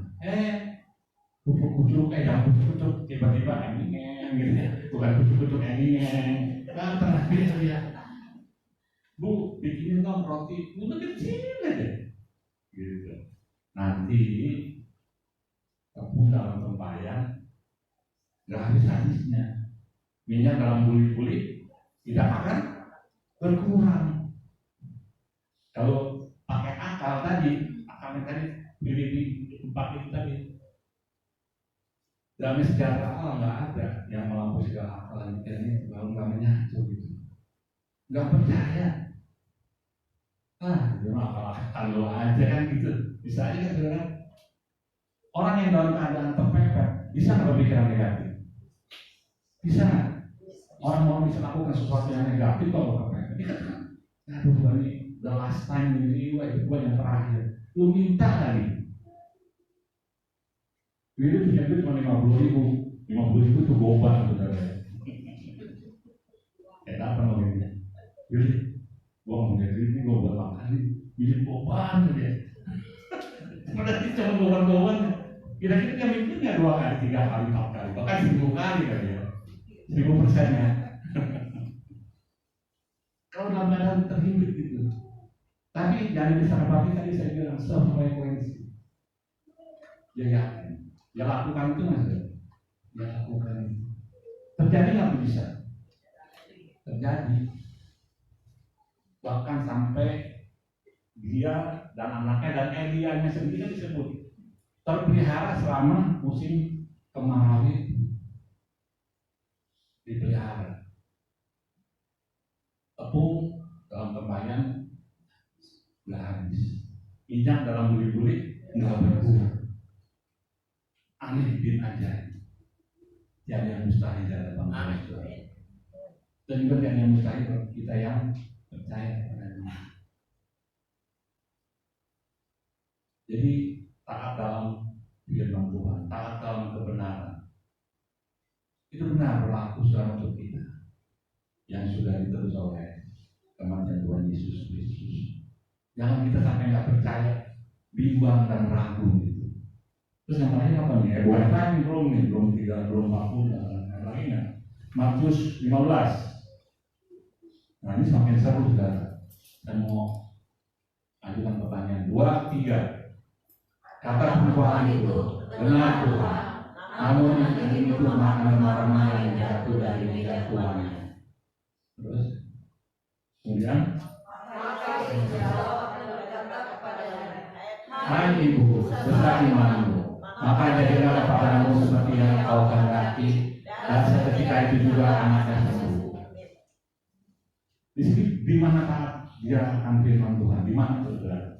Kucuk-kucuk kucuk-kucuk tiba-tiba engeng gitu ya, bukan kucuk-kucuk engeng. Nah, terakhir dia, Bu, bikinin dong roti, udah kecil aja, gitu. Nanti tepung dalam tempayan, nggak habis-habisnya. Minyak dalam buli-buli tidak akan berkurang. Kalau pakai akal akalnya tadi pilih di tempat itu tadi. Dalam sejarah Allah nggak ada yang melampaui segala akal ini kalau nggak menyatu gitu, nggak percaya. Cuma akal lo aja kan gitu, bisa aja kan saudara. Orang yang dalam keadaan terpepet bisa nggak berpikiran negatif? Bisa nggak? Orang-orang bisa lakukan sesuatu yang negatif kalau terpepet. Ini kan, aduh ini the last time ini itu yang terakhir. Lu minta lagi. Itu punya duit cuma 50.000 itu goban saudara. Apa namanya? Jadi, gua mau punya duit ini gua buat makan nih, bikin goban aja. Berarti cuma goban-goban. Kira-kira dia mikirnya 2 kali, 3 kali, 4 kali, bahkan 1000 kali kali ya, 1000% ya. Kalau dalam keadaan terhimpit gitu. Tapi jangan bisa berarti tadi saya bilang sefrekuensi. Ya yakin. Ya lakukan itu mas, ya lakukan itu. Terjadi nggak bisa? Terjadi. Bahkan sampai dia dan anaknya dan Elianya sendiri kan disebut terpelihara selama musim kemarau itu. Dipelihara. Tepung dalam tempayan nggak habis. Minyak dalam buli-buli nggak berkurang. Aneh bin ajaib. Yang mustahil dalam Tuhan. Dan juga yang mustahil kita yang percaya kepada Dia. Jadi taat dalam firman Tuhan, taat dalam kebenaran. Itu benar berlaku secara untuk kita yang sudah diterus oleh kematian Tuhan Yesus Kristus. Jangan kita sampai nggak percaya, bimbang dan ragu gitu. Terus yang lain apa nih? Buat tadi belum 3, belum 40, yang lainnya. Markus 15. Nah ini semakin seru saudara. Saya mau ajukan pertanyaan 2, 3. Kata perempuan itu, benar Tuhan. Namun ini itu makanan marah yang jatuh dari meja tuannya. Terus kemudian hai ibu, besar imanmu, maka jadilah kepadamu seperti yang kau kehendaki, dan seketika itu juga anaknya sembuh. Di sini di mana dia akan firman Tuhan? Di mana saudara?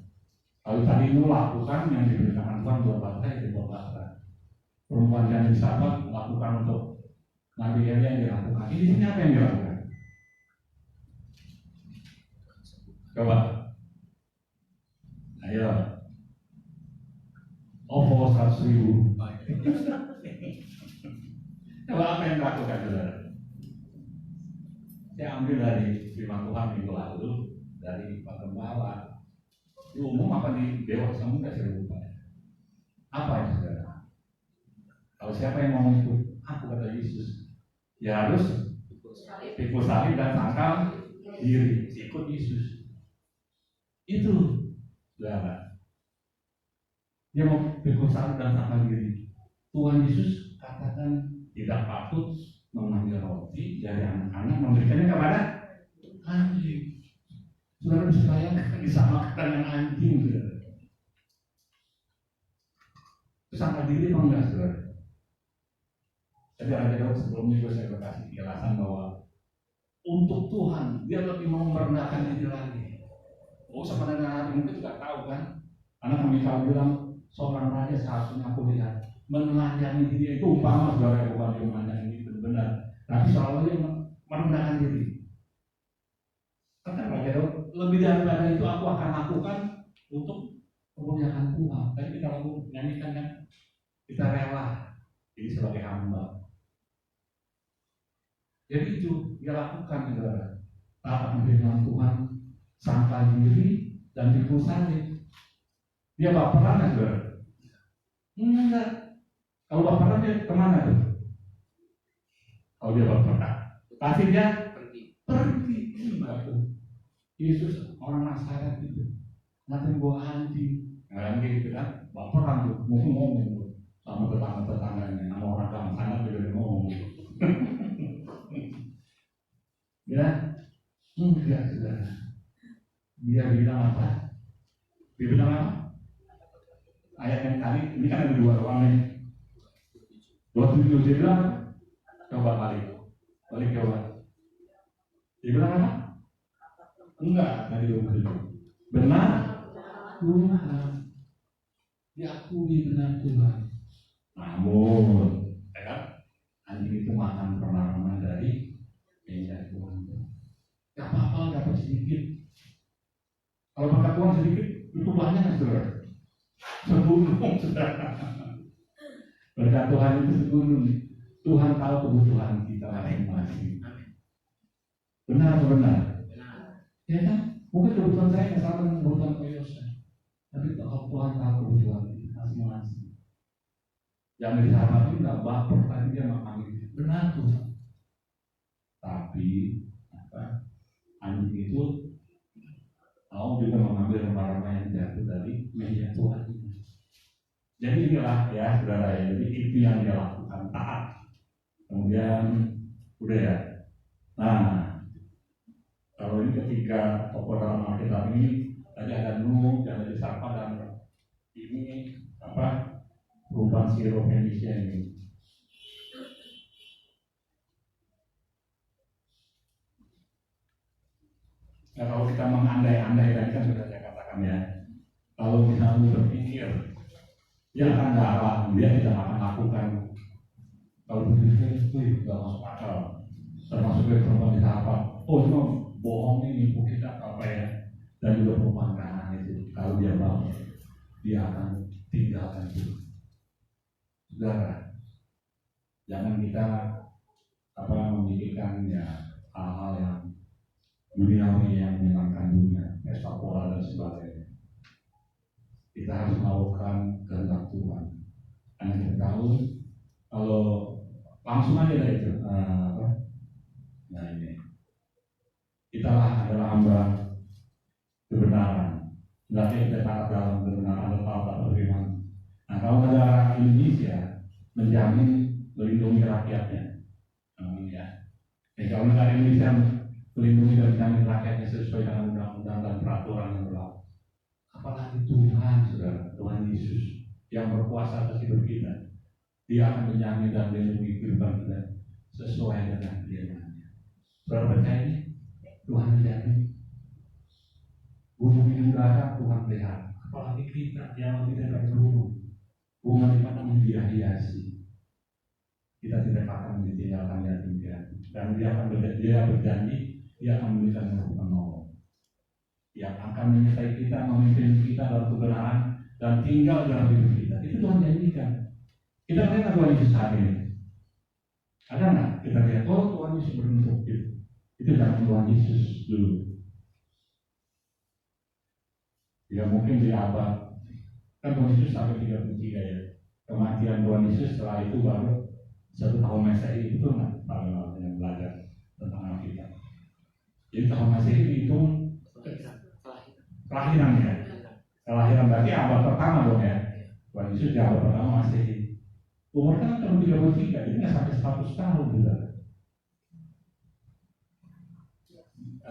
Kalau tadi itu lakukan yang diberitakan Tuhan buat bangsa itu buat bangsa. Perempuan yang disabat lakukan untuk Nabi Elia yang dilakukan. Ini di sini apa yang dilakukan? Coba. Ayo. Over 100.000. Coba apa yang dilakukan saudara? Saya ambil dari firman Tuhan minggu lalu dari Pak Gembala. Di umum apa di dewasa muda saya lupa. Apa itu saudara? Kalau siapa yang mau ikut aku kata Yesus, ya harus pikul salib dan sangkal diri ikut Yesus. Itu saudara. Dia mau pikul salib dan sangkal diri. Tuhan Yesus katakan tidak patut mengambil roti dari anak-anak memberikannya kepada anjing. Saudara bisa bayangkan disamakan dengan anjing saudara. Itu sangkal diri apa enggak saudara? Jadi Raja Daud sebelumnya juga saya berkasih penjelasan bahwa untuk Tuhan dia lebih mau merendahkan diri lagi. Oh sama dengan hati mungkin juga tahu kan? Karena kami tahu bilang seorang raja seharusnya aku lihat meneladani diri itu umpama saudara bukan dia memandang ini benar, tapi selalu dia merendahkan diri. Karena Raja Daud lebih daripada itu aku akan lakukan untuk memuliakan Tuhan. Tadi kita lalu nyanyikan kan, kita rela jadi sebagai hamba. Jadi itu dia lakukan, saudara. Taat firman Tuhan, sangkal diri dan pikul salib. Dia baperan kan, saudara? Enggak. Kalau baperan dia kemana tuh? Kalau dia baperan, pasti dia pergi. Yesus orang Nazaret itu ngatain gua anjing, nggak gitu kan? Baperan tuh, ngomong tuh sama tetangga-tetangganya, sama orang kampung sana juga ngomong. Ya, enggak, saudara. Dia bilang apa? Dia bilang apa? Ayat yang tadi, ini kan ada 2 doang nih. 27 dia bilang, coba balik coba. Dia bilang apa? Enggak, tadi 27. Benar Tuhan, diakui benar Tuhan. Namun, ya kan? Anjing itu makan pernah dari meja Tuhan. Gak apa-apa, dapat sedikit. Kalau makan Tuhan sedikit, itu banyak kan, saudara? Segunung, saudara. Berkat Tuhan itu segunung. Tuhan tahu kebutuhan kita masing-masing. Benar atau benar? Ya kan? Mungkin kebutuhan saya nggak sama dengan kebutuhan Pak Yosef. Tapi Tuhan tahu kebutuhan kita masing-masing. Yang diharapkan itu nggak baper, tadi dia makan itu. Benar Tuhan. Tapi anjing itu mau juga mengambil rempah-rempah yang jatuh dari meja Tuhan ini. Jadi inilah ya saudara ya, jadi itu yang dia lakukan, taat. Kemudian udah ya. Nah, kalau ini ketiga tokoh dalam Alkitab ini tadi ada Nuh, ada Isaka dan ini perubahan Sirofenisia ini. Nah, kalau kita mengandai-andai tadi kan sudah saya katakan ya, kalau misalnya berpikir dia akan darah, dia tidak akan lakukan. Kalau berpikir itu tidak masuk akal, termasuk dari perempuan Isaka. Oh cuma bohong ini, kita apa ya? Dan juga perempuan Kanaan itu, kalau dia mau, dia akan tinggalkan itu. Saudara, jangan kita memikirkan ya hal-hal yang duniawi yang menyenangkan dunia, pesta pola dan sebagainya. Kita harus melakukan kehendak Tuhan. Karena kita tahu kalau langsung aja dari itu, nah ini kita adalah hamba kebenaran. Berarti kita taat dalam kebenaran atau taat beriman. Nah kalau negara Indonesia menjamin melindungi rakyatnya, ya. Kalau negara Indonesia melindungi dan menjamin rakyatnya sesuai dengan undang-undang dan peraturan yang berlaku. Apalagi Tuhan, saudara, Tuhan Yesus yang berkuasa atas hidup kita. Dia akan menjamin dan melindungi kehidupan kita sesuai dengan firman-Nya. Saudara percaya ini? Tuhan menjamin. Gunung di udara Tuhan pelihara. Apalagi kita yang lebih dari gunung. Bunga di padang dia hiasi. Kita tidak akan ditinggalkan yatim piatu. Dan dia berjanji. Dia akan memberikan Roh penolong yang akan menyertai kita, memimpin kita dalam kebenaran dan tinggal dalam hidup kita. Itu Tuhan janjikan. Kita lihat Tuhan Yesus hari ini. Ada nggak kita lihat? Oh Tuhan Yesus berbentuk itu. Itu dalam Tuhan Yesus dulu. Ya mungkin di abad kan Tuhan Yesus sampai 33 ya. Kematian Tuhan Yesus setelah itu baru 1 tahun Masehi itu nggak kalau yang belajar tentang Alkitab. Jadi tahun Masehi dihitung kelahirannya. Kelahiran berarti abad pertama dong ya. Tuhan Yesus di abad pertama Masehi. Umur kan cuma 33, jadi nggak sampai 100 tahun juga.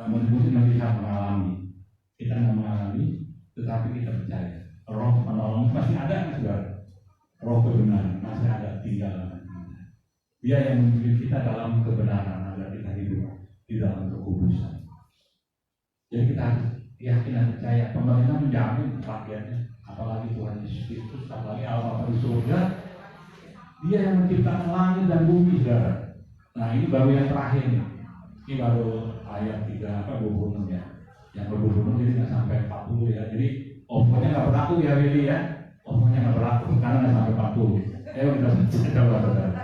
Mungkin melihat mengalami, kita nggak mengalami, tetapi kita percaya. Roh penolong masih ada, saudara. Roh kebenaran masih ada tinggal. Dia yang memimpin kita dalam kebenaran agar kita hidup di dalam kekudusan. Jadi kita harus yakin dan percaya pemerintah menjamin rakyatnya, apalagi Tuhan Yesus Kristus, apalagi Allah Bapa di surga, Dia yang menciptakan langit dan bumi, saudara. Nah ini baru yang terakhir nih. Ini baru ayat 26 ya. Yang berbunuh jadi nggak sampai 40 ya. Jadi omongnya nggak berlaku ya Willy ya. Omongnya nggak berlaku karena nggak sampai 40. Ayo kita baca coba saudara.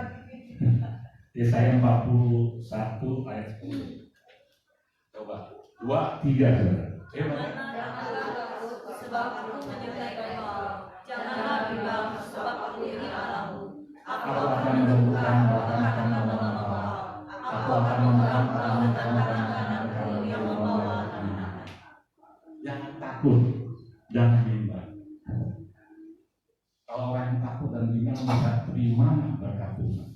Yesaya 41 ayat 10. Coba 2, 3 saudara. Ayo Pak. Sebab aku menyertai kau. Janganlah bimbang, sebab aku ini Allahmu. Aku akan membuka bahkan akan membawa kau. Aku akan membawa kau yang membawa anak. Jangan takut, jangan bimbang. Kalau orang yang takut dan bimbang bisa terima berkat Tuhan.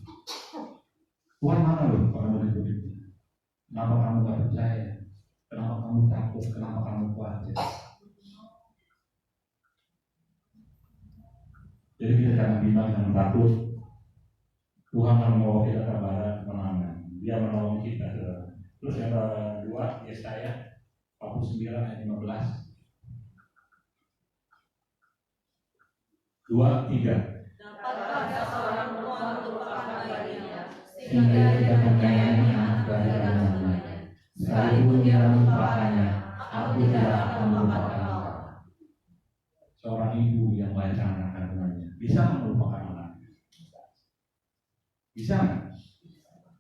Tuhan mana loh kalau mau diberi? Kenapa kamu gak percaya? Kenapa kamu takut? Kenapa kamu khawatir? Jadi kita jangan bimbang, jangan takut. Tuhan akan membawa kita kepada kemenangan. Dia menolong kita. Terus yang kedua, Yesaya 49 ayat 15. 2, 3. Dapatkah seorang Tuhan melupakan bayinya, Sehingga dia tidak menyayangi anak dari kandungannya. Sekalipun dia melupakannya, aku tidak akan melupakan kau. Seorang ibu yang melahirkan anak kandungannya bisa melupakan anaknya? Bisa nggak?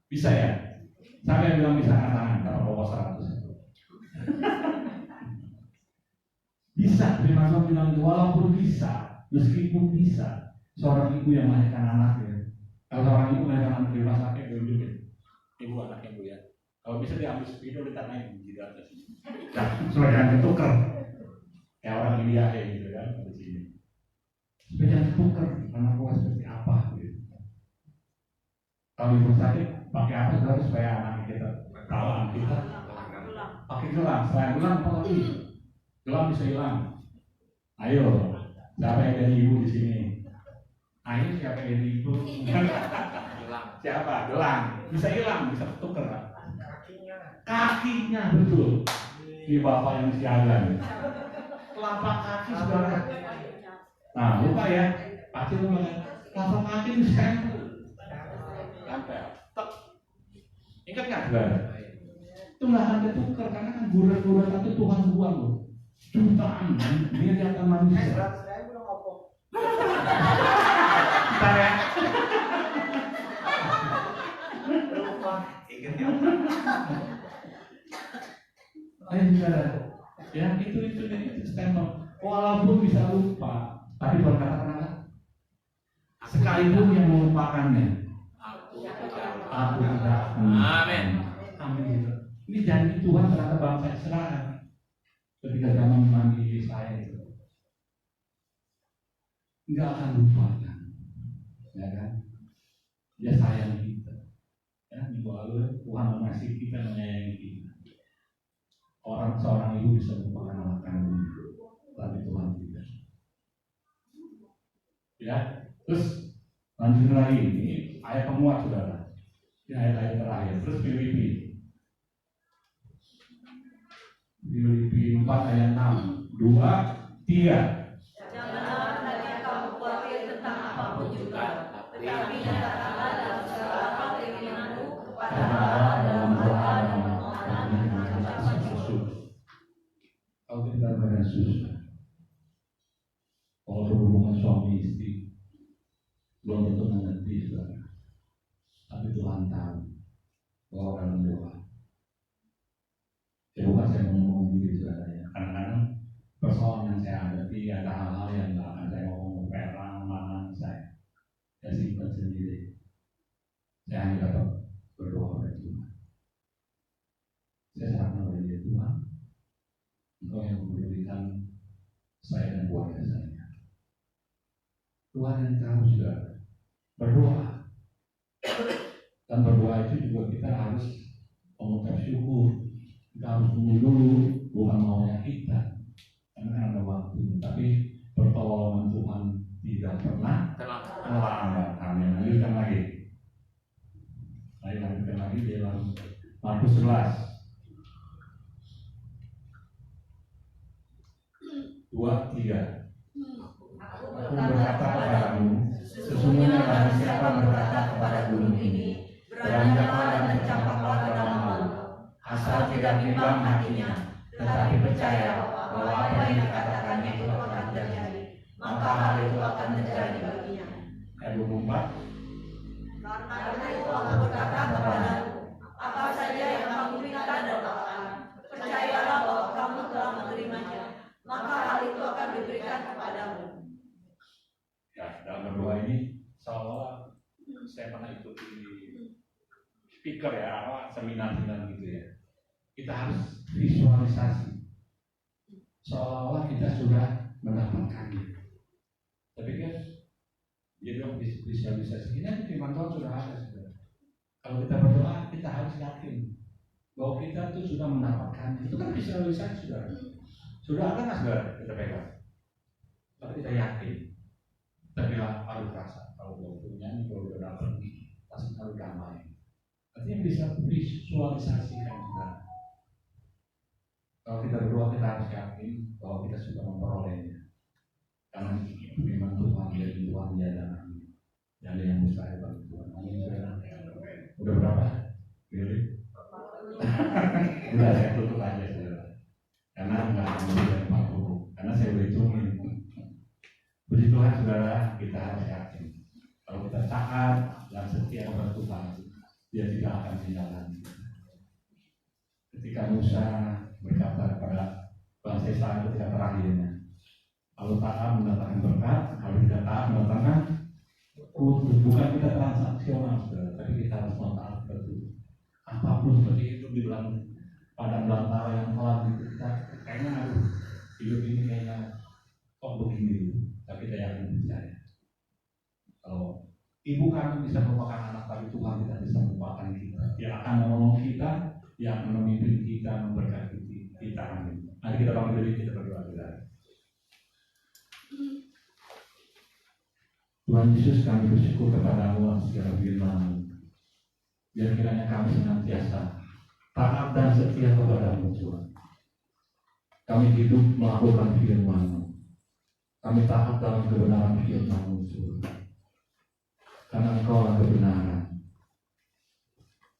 Bisa ya? Saya bilang bisa angkat tangan kalau bawa 100. Bisa, firman Tuhan bilang walaupun bisa, meskipun bisa, seorang ibu yang melahirkan anaknya. Kalau seorang ibu melahirkan anak di rumah sakit, tunjukin ibu anaknya bu ya. Kalau bisa diambil spidol ditandain di atas. Nah, supaya jangan ketukar. Kayak orang India gitu kan di sini. Supaya jangan ketukar anak gua seperti apa gitu. Kalau di rumah sakit pakai apa saudara supaya anak kita kawan kita pakai gelang. Selain gelang apa lagi? Gelang bisa hilang. Ayo, siapa yang jadi ibu di sini? Ayo siapa yang jadi ibu? Gelang. Siapa? Gelang. Bisa hilang, bisa ketukar. Kakinya betul. Di bapak yang sialan. Telapak kaki saudara. Nah, lupa ya. Pasti lupa ya. Telapak kaki itu stempel. Tek. Ingat nggak saudara? Itu nggak ada tukar karena kan bulan-bulan itu Tuhan buang loh. Jutaan miliaran manusia. Bentar ya. Ayo saudara, ya itu stempel. Walaupun bisa lupa, tapi Tuhan katakan apa? Sekalipun yang melupakannya, aku tidak. Amin. Amin. Ini janji Tuhan terhadap bangsa Israel. Ketika zaman Nabi Yesaya itu, nggak akan lupa kan, ya kan? Dia sayang kita. Ya, minggu lalu Tuhan mengasihi kita, menyayangi kita. Seorang ibu bisa melupakan anak kandungnya, tapi Tuhan tidak. Ya, terus lanjut lagi ini ayat penguat saudara. Ini ayat-ayat terakhir. Terus Filipi 4 ayat 6, 2, 3. Janganlah hendaknya kamu khawatir tentang apapun juga, tetapi nyatakanlah dalam segala hal keinginanmu kepada Allah dalam doa dan permohonan dengan ucapan syukur. Kalau kita berada susah, kalau berhubungan suami istri, belum tentu mengerti saudara. Tapi Tuhan tahu bahwa dalam doa. Ya bukan saya ngomong diri saudara ya. Kadang-kadang persoalan yang saya hadapi ada hal-hal yang nggak akan saya ngomong perang mana saya simpan sendiri. Saya hanya dapat berdoa kepada Tuhan. Saya serahkan kepada Dia, Tuhan. Engkau yang mempedulikan saya dan keluarga saya. Tuhan yang tahu sudah berdoa. Dan berdoa itu juga kita harus mengucap syukur. Kita harus tunggu dulu, bukan maunya kita. Karena ada waktu. Tapi pertolongan Tuhan tidak pernah terlambat. Amin. Lanjutkan lagi. Lanjutkan lagi di dalam Markus 11. 2, 3. Aku berkata kepadamu, sesungguhnya barang siapa berkata kepada gunung ini, beranjaklah dan tercampaklah ke dalam laut, asal tidak bimbang hatinya, tetapi percaya bahwa apa yang dikatakannya itu akan terjadi, maka hal itu akan terjadi baginya. Ayat 24. Karena itu aku berkata kepadamu, apa saja yang kamu minta dan doakan, percayalah bahwa kamu telah menerimanya, maka hal itu akan diberikan kepadamu. Ya, dalam berdoa ini seolah saya pernah ikuti speaker ya, seminar-seminar gitu ya. Kita harus visualisasi seolah-olah kita sudah mendapatkannya. Tapi kan dia bilang visualisasi ini firman Tuhan sudah ada sudah. Kalau kita berdoa kita harus yakin bahwa kita tuh sudah mendapatkannya. Itu kan visualisasi sudah ada nggak saudara kita pegang. Tapi kita yakin. Kita bilang paruh rasa kalau belum punya ini kalau udah dapat pasti harus damai. Artinya bisa visualisasikan juga. Kalau kita berdoa kita harus yakin bahwa kita sudah memperolehnya. Karena firman Tuhan dari Tuhan dia dan amin. Yang yang mustahil bagi Tuhan. Amin saudara. Udah berapa? Pilih. Udah saya tutup aja saudara. Karena nggak akan dari 40. Karena saya udah hitungin. Puji Tuhan saudara, kita harus yakin kalau kita taat dan setia kepada Tuhan, dia tidak akan meninggalkan kita. Ketika Musa berkata kepada bangsa Israel ketika terakhirnya, kalau taat mendatangkan berkat, kalau tidak taat mendatangkan kutuk. Bukan kita transaksional saudara, tapi kita harus taat betul. Apapun seperti itu dibilang pada belantara yang telah kita kayaknya hidup ini kayaknya kok begini. Tapi kita yakin percaya kalau ibu kami bisa merupakan anak, tapi Tuhan tidak bisa merupakan kita. Dia akan menolong kita, dia akan memimpin kita, memberkati kita. Amin. Mari kita bangun diri, kita berdoa saudara. Tuhan Yesus, kami bersyukur kepadamu atas segala firman-Mu. Biar kiranya kami senantiasa taat dan setia kepadamu Tuhan. Kami hidup melakukan firman-Mu. Kami taat dalam kebenaran firman-Mu Tuhan. Karena Engkau lah kebenaran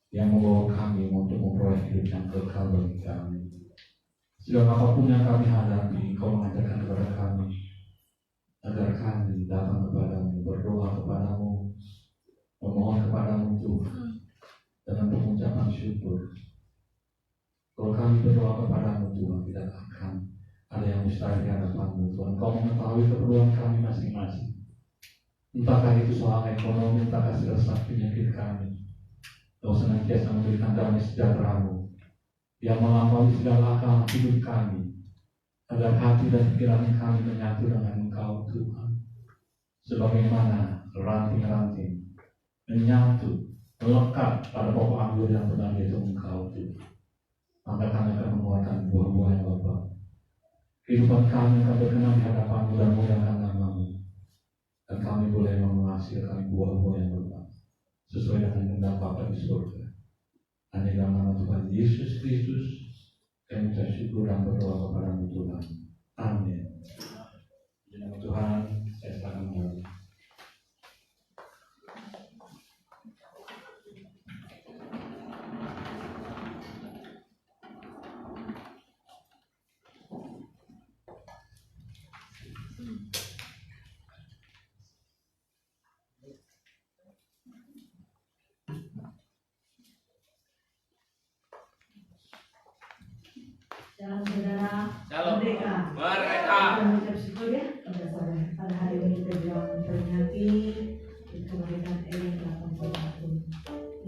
yang membawa kami untuk memperoleh hidup yang kekal bagi kami. Segala apapun yang kami hadapi, Engkau mengajarkan kepada kami agar kami datang kepadamu, berdoa kepadamu, memohon kepadamu Tuhan dengan pengucapan syukur. Kalau kami berdoa kepadamu Tuhan, tidak akan ada yang mustahil di hadapanmu Tuhan. Kau mengetahui keperluan kami masing-masing. Entahkah itu soal ekonomi, entahkah segala penyakit kami. Kau senantiasa memberikan damai sejahtera-Mu yang melampaui segala akal hidup kami, agar hati dan pikiran kami menyatu dengan Engkau Tuhan. Sebagaimana ranting-ranting menyatu, melekat pada pokok anggur yang benar yaitu Engkau Tuhan. Maka kami akan mengeluarkan buah-buah yang lebat. Kehidupan kami akan berkenan di hadapan-Mu dan muliakan nama-Mu. Dan kami boleh menghasilkan buah-buah yang lebat sesuai dengan kehendak Bapa di surga. Hanya dalam nama Tuhan Yesus Kristus kami mengucap syukur dan berdoa kepada-Mu Tuhan. Amin. Di nama Tuhan saya serahkan kembali. Salam saudara, Shalom. merdeka. Merdeka. Kita mengucap syukur ya pada saudara. Pada hari ini kita juga memperingati kemerdekaan RI yang telah tahun.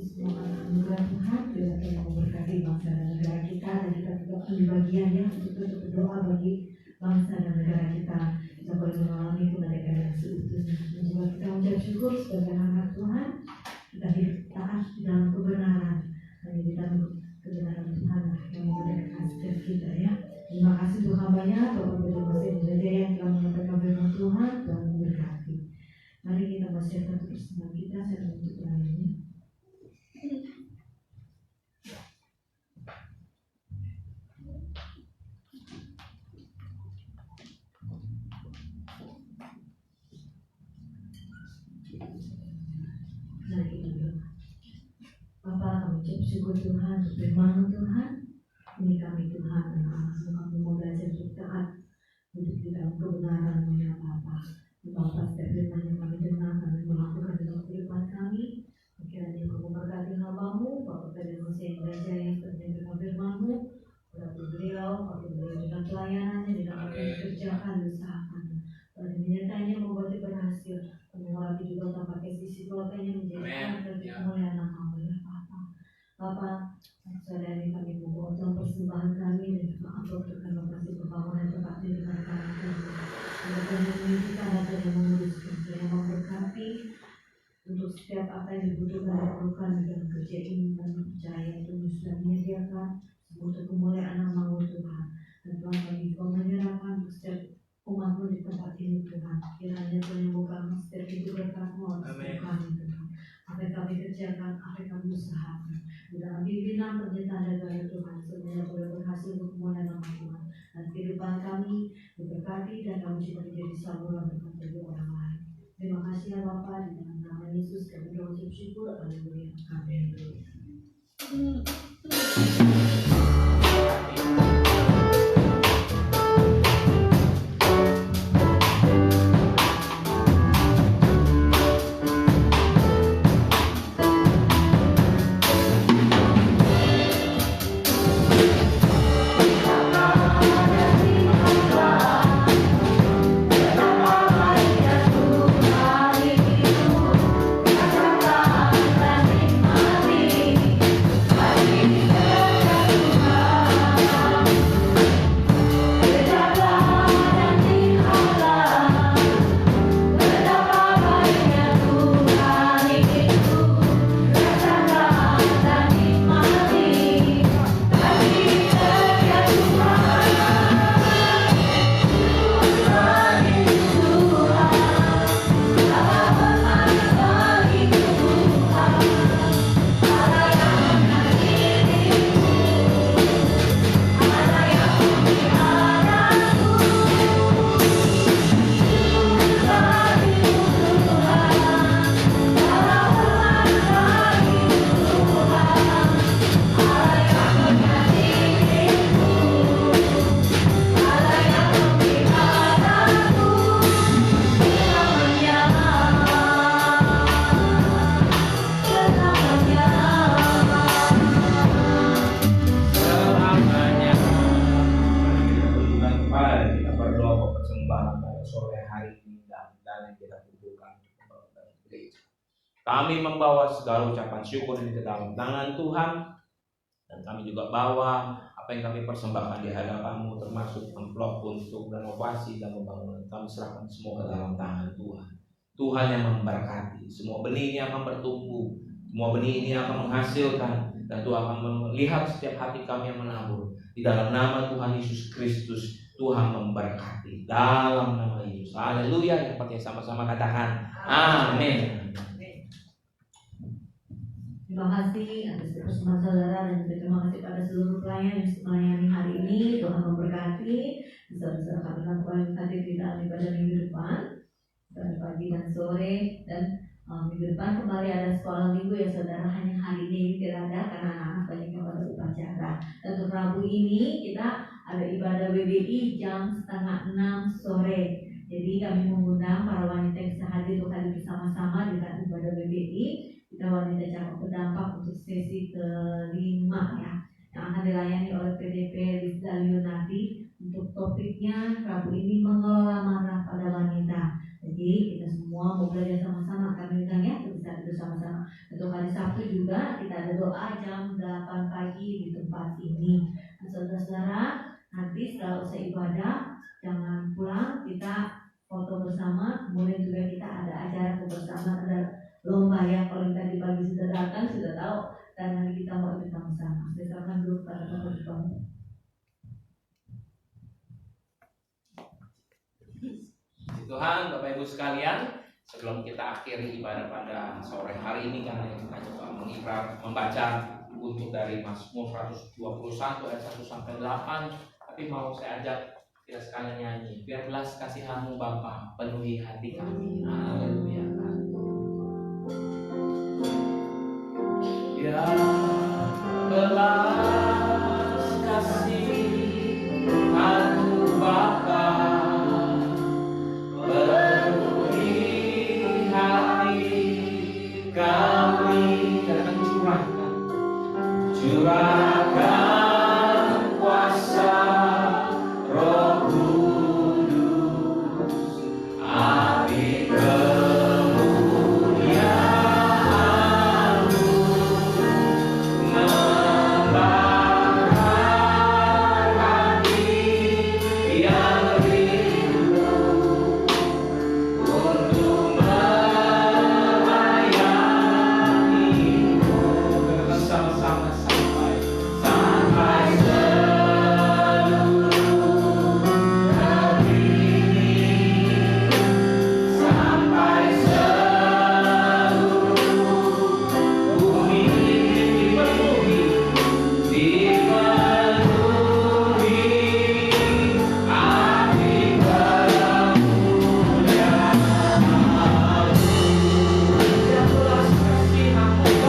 Semua anugerah Tuhan juga telah memberkati bangsa dan negara kita, dan kita juga ambil bagian ya untuk berdoa bagi bangsa dan negara kita. Kita boleh mengalami kemerdekaan yang seutuhnya. Dan juga kita mengucap syukur sebagai anak Tuhan, kita hidup taat dalam kebenaran. Hanya di dalam kebenaran Tuhan yang memerdekakan setiap kita ya. Terima kasih Tuhan banyak Bapak Guru Mesin Jaja yang telah menyampaikan firman Tuhan. Tuhan memberkati. Mari kita persiapkan untuk bersama kita. Saya menutup lainnya. Mari kita berdoa. Bapa, kami ucap syukur Tuhan untuk firman Tuhan. Ini kami Tuhan, kami kebenaran-Mu ya Bapa. Bapa, setiap firman yang kami dengar, kami melakukan dalam kehidupan kami. Kiranya Engkau memberkati hamba-Mu, Bapak Peri Hussein Raja yang terjadi firman-Mu. Berarti beliau dengan pelayanannya, dengan apa yang dikerjakan, usahakannya. Dan menyertainya membuatnya berhasil. Mengulangi juga pakai sisi keluarganya menjadi dan kemuliaan nama-Mu ya Bapa. Bapa, saudari kami memotong persembahan kami dan juga amplopkan lokasi pembangunan tempat dengan kami. Semoga kita ada yang menguruskan, yang memberkati untuk setiap apa yang dibutuhkan dan diperlukan dalam kerja ini dan percaya Tuhan sudah menyediakan untuk kemuliaan nama-Mu Tuhan. Dan Tuhan kami juga menyerahkan untuk setiap umat-Mu di tempat ini Tuhan. Kiranya Tuhan yang bukan setiap itu berkat-Mu atas kami Tuhan. Apa yang kami kerjakan, apa yang kami usahakan. Di dalam pimpinan pernyataan dari Tuhan, semuanya boleh berhasil untuk kemuliaan nama Tuhan. Dan kehidupan kami diberkati dan kami juga menjadi saluran berkat bagi orang lain. Terima kasih ya Bapa, di dalam nama Yesus kami berucap syukur. Haleluya. Amin. Kami membawa segala ucapan syukur ini ke dalam tangan Tuhan, dan kami juga bawa apa yang kami persembahkan di hadapan-Mu, termasuk amplop untuk renovasi dan pembangunan. Kami serahkan semua ke dalam tangan Tuhan. Tuhan yang memberkati. Semua benih ini akan bertumbuh, semua benih ini akan menghasilkan, dan Tuhan akan melihat setiap hati kami yang menabur. Di dalam nama Tuhan Yesus Kristus, Tuhan memberkati. Dalam nama Yesus. Haleluya. Yang percaya sama-sama katakan amin. Terima kasih atas persembahan saudara, dan juga terima kasih pada seluruh pelayan yang melayani hari ini. Tuhan memberkati. Saudara-saudara kami akan hadir di dalam ibadah minggu depan, pada pagi dan sore, dan minggu depan kembali ada sekolah minggu ya saudara. Hanya hari ini tidak ada karena anak-anak banyak yang pada upacara. Dan untuk Rabu ini kita ada ibadah BBI jam 5:30 sore. Jadi kami mengundang para wanita yang bisa hadir untuk hadir bersama-sama di dalam ibadah BBI. Kita wanita cakap berdampak untuk sesi kelima ya, yang akan dilayani oleh PDP Rizal Yunati. Untuk topiknya Rabu ini mengelola marah pada wanita. Jadi kita semua mau belajar sama-sama, kami undang ya, bisa bersama-sama. Untuk hari Sabtu juga kita ada doa jam 8 pagi di tempat ini. Nah, saudara-saudara, nanti setelah usai ibadah jangan pulang, kita foto bersama. Kemudian juga kita ada acara kebersamaan, ada lomba yang kalau tadi pagi sudah datang sudah tahu, dan nanti kita mau ikut sama-sama. Saya serahkan dulu pada Bapak Ibu. Tuhan, Bapak Ibu sekalian, sebelum kita akhiri ibadah pada sore hari ini, karena kita coba membaca untuk dari Mazmur 121 ayat 1 sampai 8, tapi mau saya ajak kita sekalian nyanyi. Biar belas kasihan-Mu Bapa penuhi hati kami. Haleluya. Ya belas kasih Tuhan Bapa Curahkan kuasa Roh Kudus, api kemuliaan-Mu membakar hati yang rindu untuk melayani-Mu. Bersama-sama sampai seluruh negeri, sampai seluruh bumi dipenuhi api kemuliaan-Mu. Yang belas kasihan-Mu Bapa.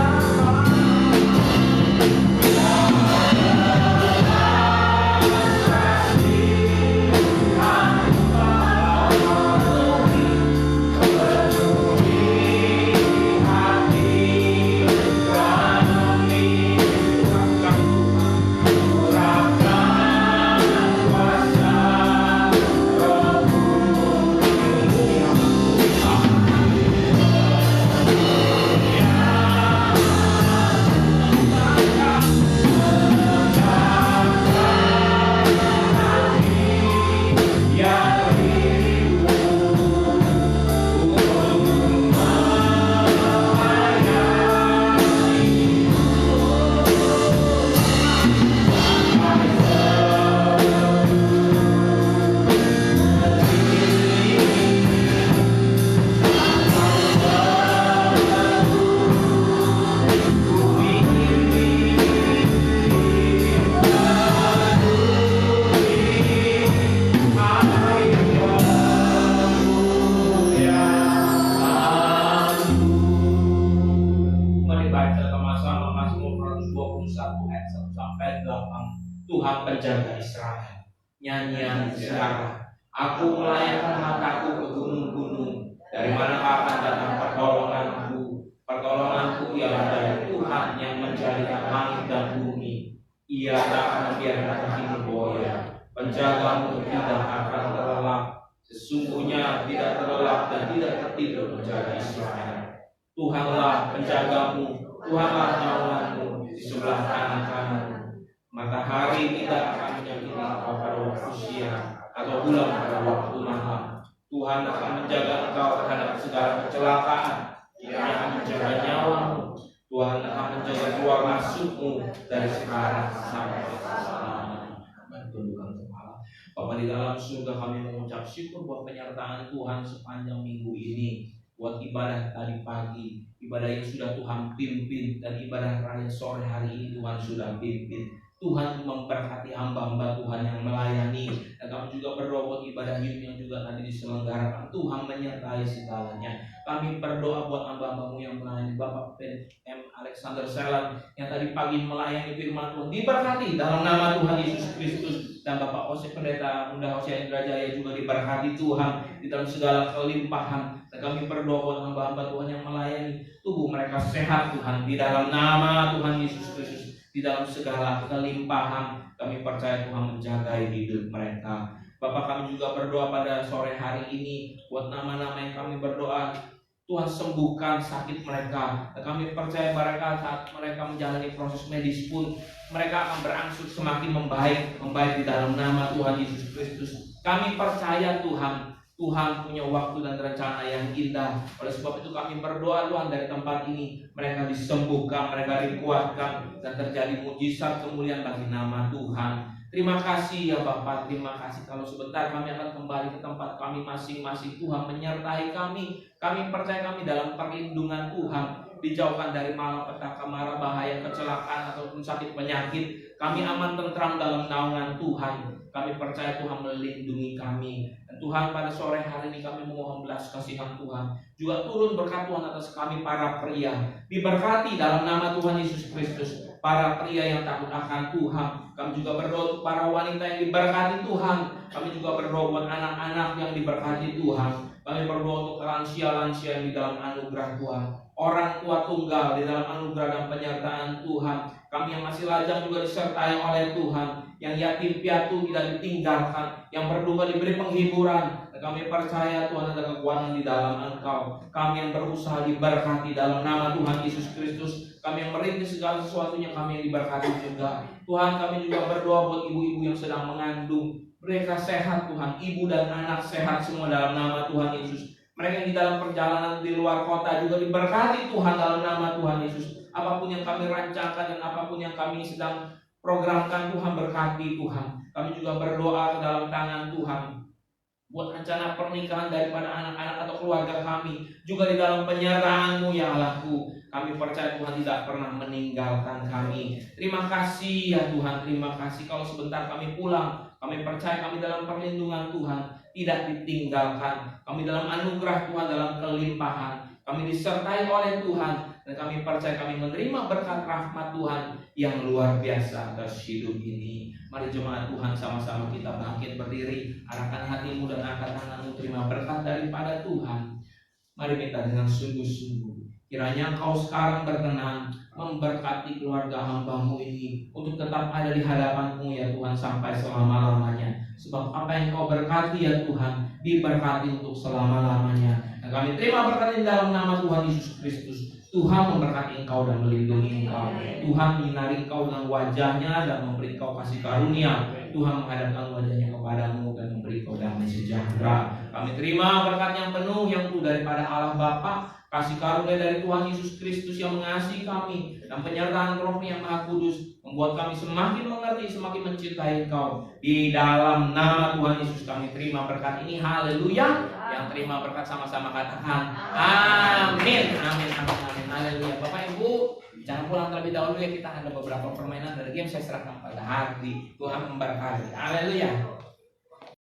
Mari baca sama-sama Mazmur 121 ayat 1 sampai 8. Tuhan penjaga Israel. Nyanyian Zara. Aku melayangkan mataku ke gunung-gunung. Dari manakah akan datang pertolonganku? Pertolonganku ialah dari Tuhan yang menjadikan langit dan bumi. Ia tak akan membiarkan kakimu goyah. Penjagamu tidak akan terlelap. Sesungguhnya tidak terlelap dan tidak tertidur menjaga Israel. Tuhanlah penjagamu, Tuhanlah naunganmu di sebelah kanan-kananmu. Matahari tidak akan menyakiti engkau pada waktu siang atau bulan pada waktu malam. Tuhan akan menjaga engkau terhadap segala kecelakaan. Ia akan menjaga nyawamu. Tuhan akan menjaga keluar masukmu dari sekarang sampai selama-lamanya. Tundukkan kepala. Bapa di dalam surga, kami mengucap syukur buat penyertaan Tuhan sepanjang minggu ini. Buat ibadah tadi pagi, ibadah yang sudah Tuhan pimpin, dan ibadah raya sore hari ini Tuhan sudah pimpin. Tuhan memberkati hamba-hamba Tuhan yang melayani, dan kami juga berdoa buat ibadah Yum yang juga tadi diselenggarakan. Tuhan menyertai segalanya. Kami berdoa buat hamba-hambamu yang melayani, Bapak M. Alexander Selan yang tadi pagi melayani firman Tuhan, diberkati dalam nama Tuhan Yesus Kristus. Dan Bapak Ose Pendeta Muda Hosea Indrajaya juga diberkati Tuhan di dalam segala kelimpahan. Dan kami berdoa buat hamba-hamba Tuhan yang melayani, tubuh mereka sehat Tuhan di dalam nama Tuhan Yesus Kristus. Di dalam segala kelimpahan kami percaya Tuhan menjaga hidup mereka. Bapak, kami juga berdoa pada sore hari ini buat nama-nama yang kami berdoa, Tuhan sembuhkan sakit mereka. Dan kami percaya mereka saat mereka menjalani proses medis pun mereka akan berangsur semakin membaik di dalam nama Tuhan Yesus Kristus. Kami percaya Tuhan punya waktu dan rencana yang indah. Oleh sebab itu kami berdoa Tuhan, dari tempat ini mereka disembuhkan, mereka dikuatkan, dan terjadi mujizat kemuliaan bagi nama Tuhan. Terima kasih ya Bapak, terima kasih. Kalau sebentar kami akan kembali ke tempat kami masing-masing. Tuhan menyertai kami. Kami percaya kami dalam perlindungan Tuhan, dijauhkan dari malapetaka, mara bahaya, kecelakaan ataupun sakit penyakit. Kami aman tentram dalam naungan Tuhan. Kami percaya Tuhan melindungi kami. Dan Tuhan, pada sore hari ini kami memohon belas kasihan Tuhan, juga turun berkat Tuhan atas kami para pria. Diberkati dalam nama Tuhan Yesus Kristus. Para pria yang takut akan Tuhan. Kami juga berdoa untuk para wanita yang diberkati Tuhan. Kami juga berdoa buat anak-anak yang diberkati Tuhan. Kami berdoa untuk lansia-lansia yang di dalam anugerah Tuhan, orang tua tunggal di dalam anugerah dan penyertaan Tuhan. Kami yang masih lajang juga disertai oleh Tuhan, yang yatim piatu tidak ditinggalkan, yang berduka diberi penghiburan. Dan kami percaya Tuhan ada kekuatan di dalam Engkau. Kami yang berusaha diberkati dalam nama Tuhan Yesus Kristus. Kami yang merintis segala sesuatunya, kami yang diberkati juga. Tuhan, kami juga berdoa buat ibu-ibu yang sedang mengandung. Mereka sehat Tuhan, ibu dan anak sehat semua dalam nama Tuhan Yesus. Mereka yang di dalam perjalanan di luar kota juga diberkati Tuhan dalam nama Tuhan Yesus. Apapun yang kami rancangkan dan apapun yang kami sedang programkan, Tuhan berkati Tuhan. Kami juga berdoa ke dalam tangan Tuhan buat rencana pernikahan daripada anak-anak atau keluarga kami, juga di dalam penyerahan-Mu ya Allahku. Kami percaya Tuhan tidak pernah meninggalkan kami. Terima kasih ya Tuhan, terima kasih. Kalau sebentar kami pulang, kami percaya kami dalam perlindungan Tuhan, tidak ditinggalkan. Kami dalam anugerah Tuhan, dalam kelimpahan. Kami disertai oleh Tuhan, dan kami percaya kami menerima berkat rahmat Tuhan yang luar biasa atas hidup ini. Mari jemaat Tuhan, sama-sama kita bangkit berdiri, arahkan hatimu dan angkat tanganmu, terima berkat daripada Tuhan. Mari minta dengan sungguh-sungguh, kiranya Engkau sekarang berkenan memberkati keluarga hamba-Mu ini untuk tetap ada di hadapan-Mu ya Tuhan sampai selama-lamanya. Sebab apa yang Kau berkati ya Tuhan, diberkati untuk selama-lamanya. Dan kami terima berkat di dalam nama Tuhan Yesus Kristus. Tuhan memberkati engkau dan melindungi engkau. Tuhan menyinari engkau dengan wajahnya dan memberi engkau kasih karunia. Tuhan menghadapkan wajahnya kepadamu dan memberi engkau damai sejahtera. Kami terima berkat yang penuh yang tuh daripada Allah Bapa, kasih karunia dari Tuhan Yesus Kristus yang mengasihi kami, dan penyertaan Roh-Nya yang Maha Kudus membuat kami semakin mengerti, semakin mencintai Engkau. Di dalam nama Tuhan Yesus kami terima berkat ini. Haleluya. Yang terima berkat sama-sama katakan amin. Amin, amin, amin. Haleluya. Bapak Ibu, jangan pulang terlebih dahulu ya, kita ada beberapa permainan dari game, saya serahkan pada hati. Tuhan memberkati. Haleluya.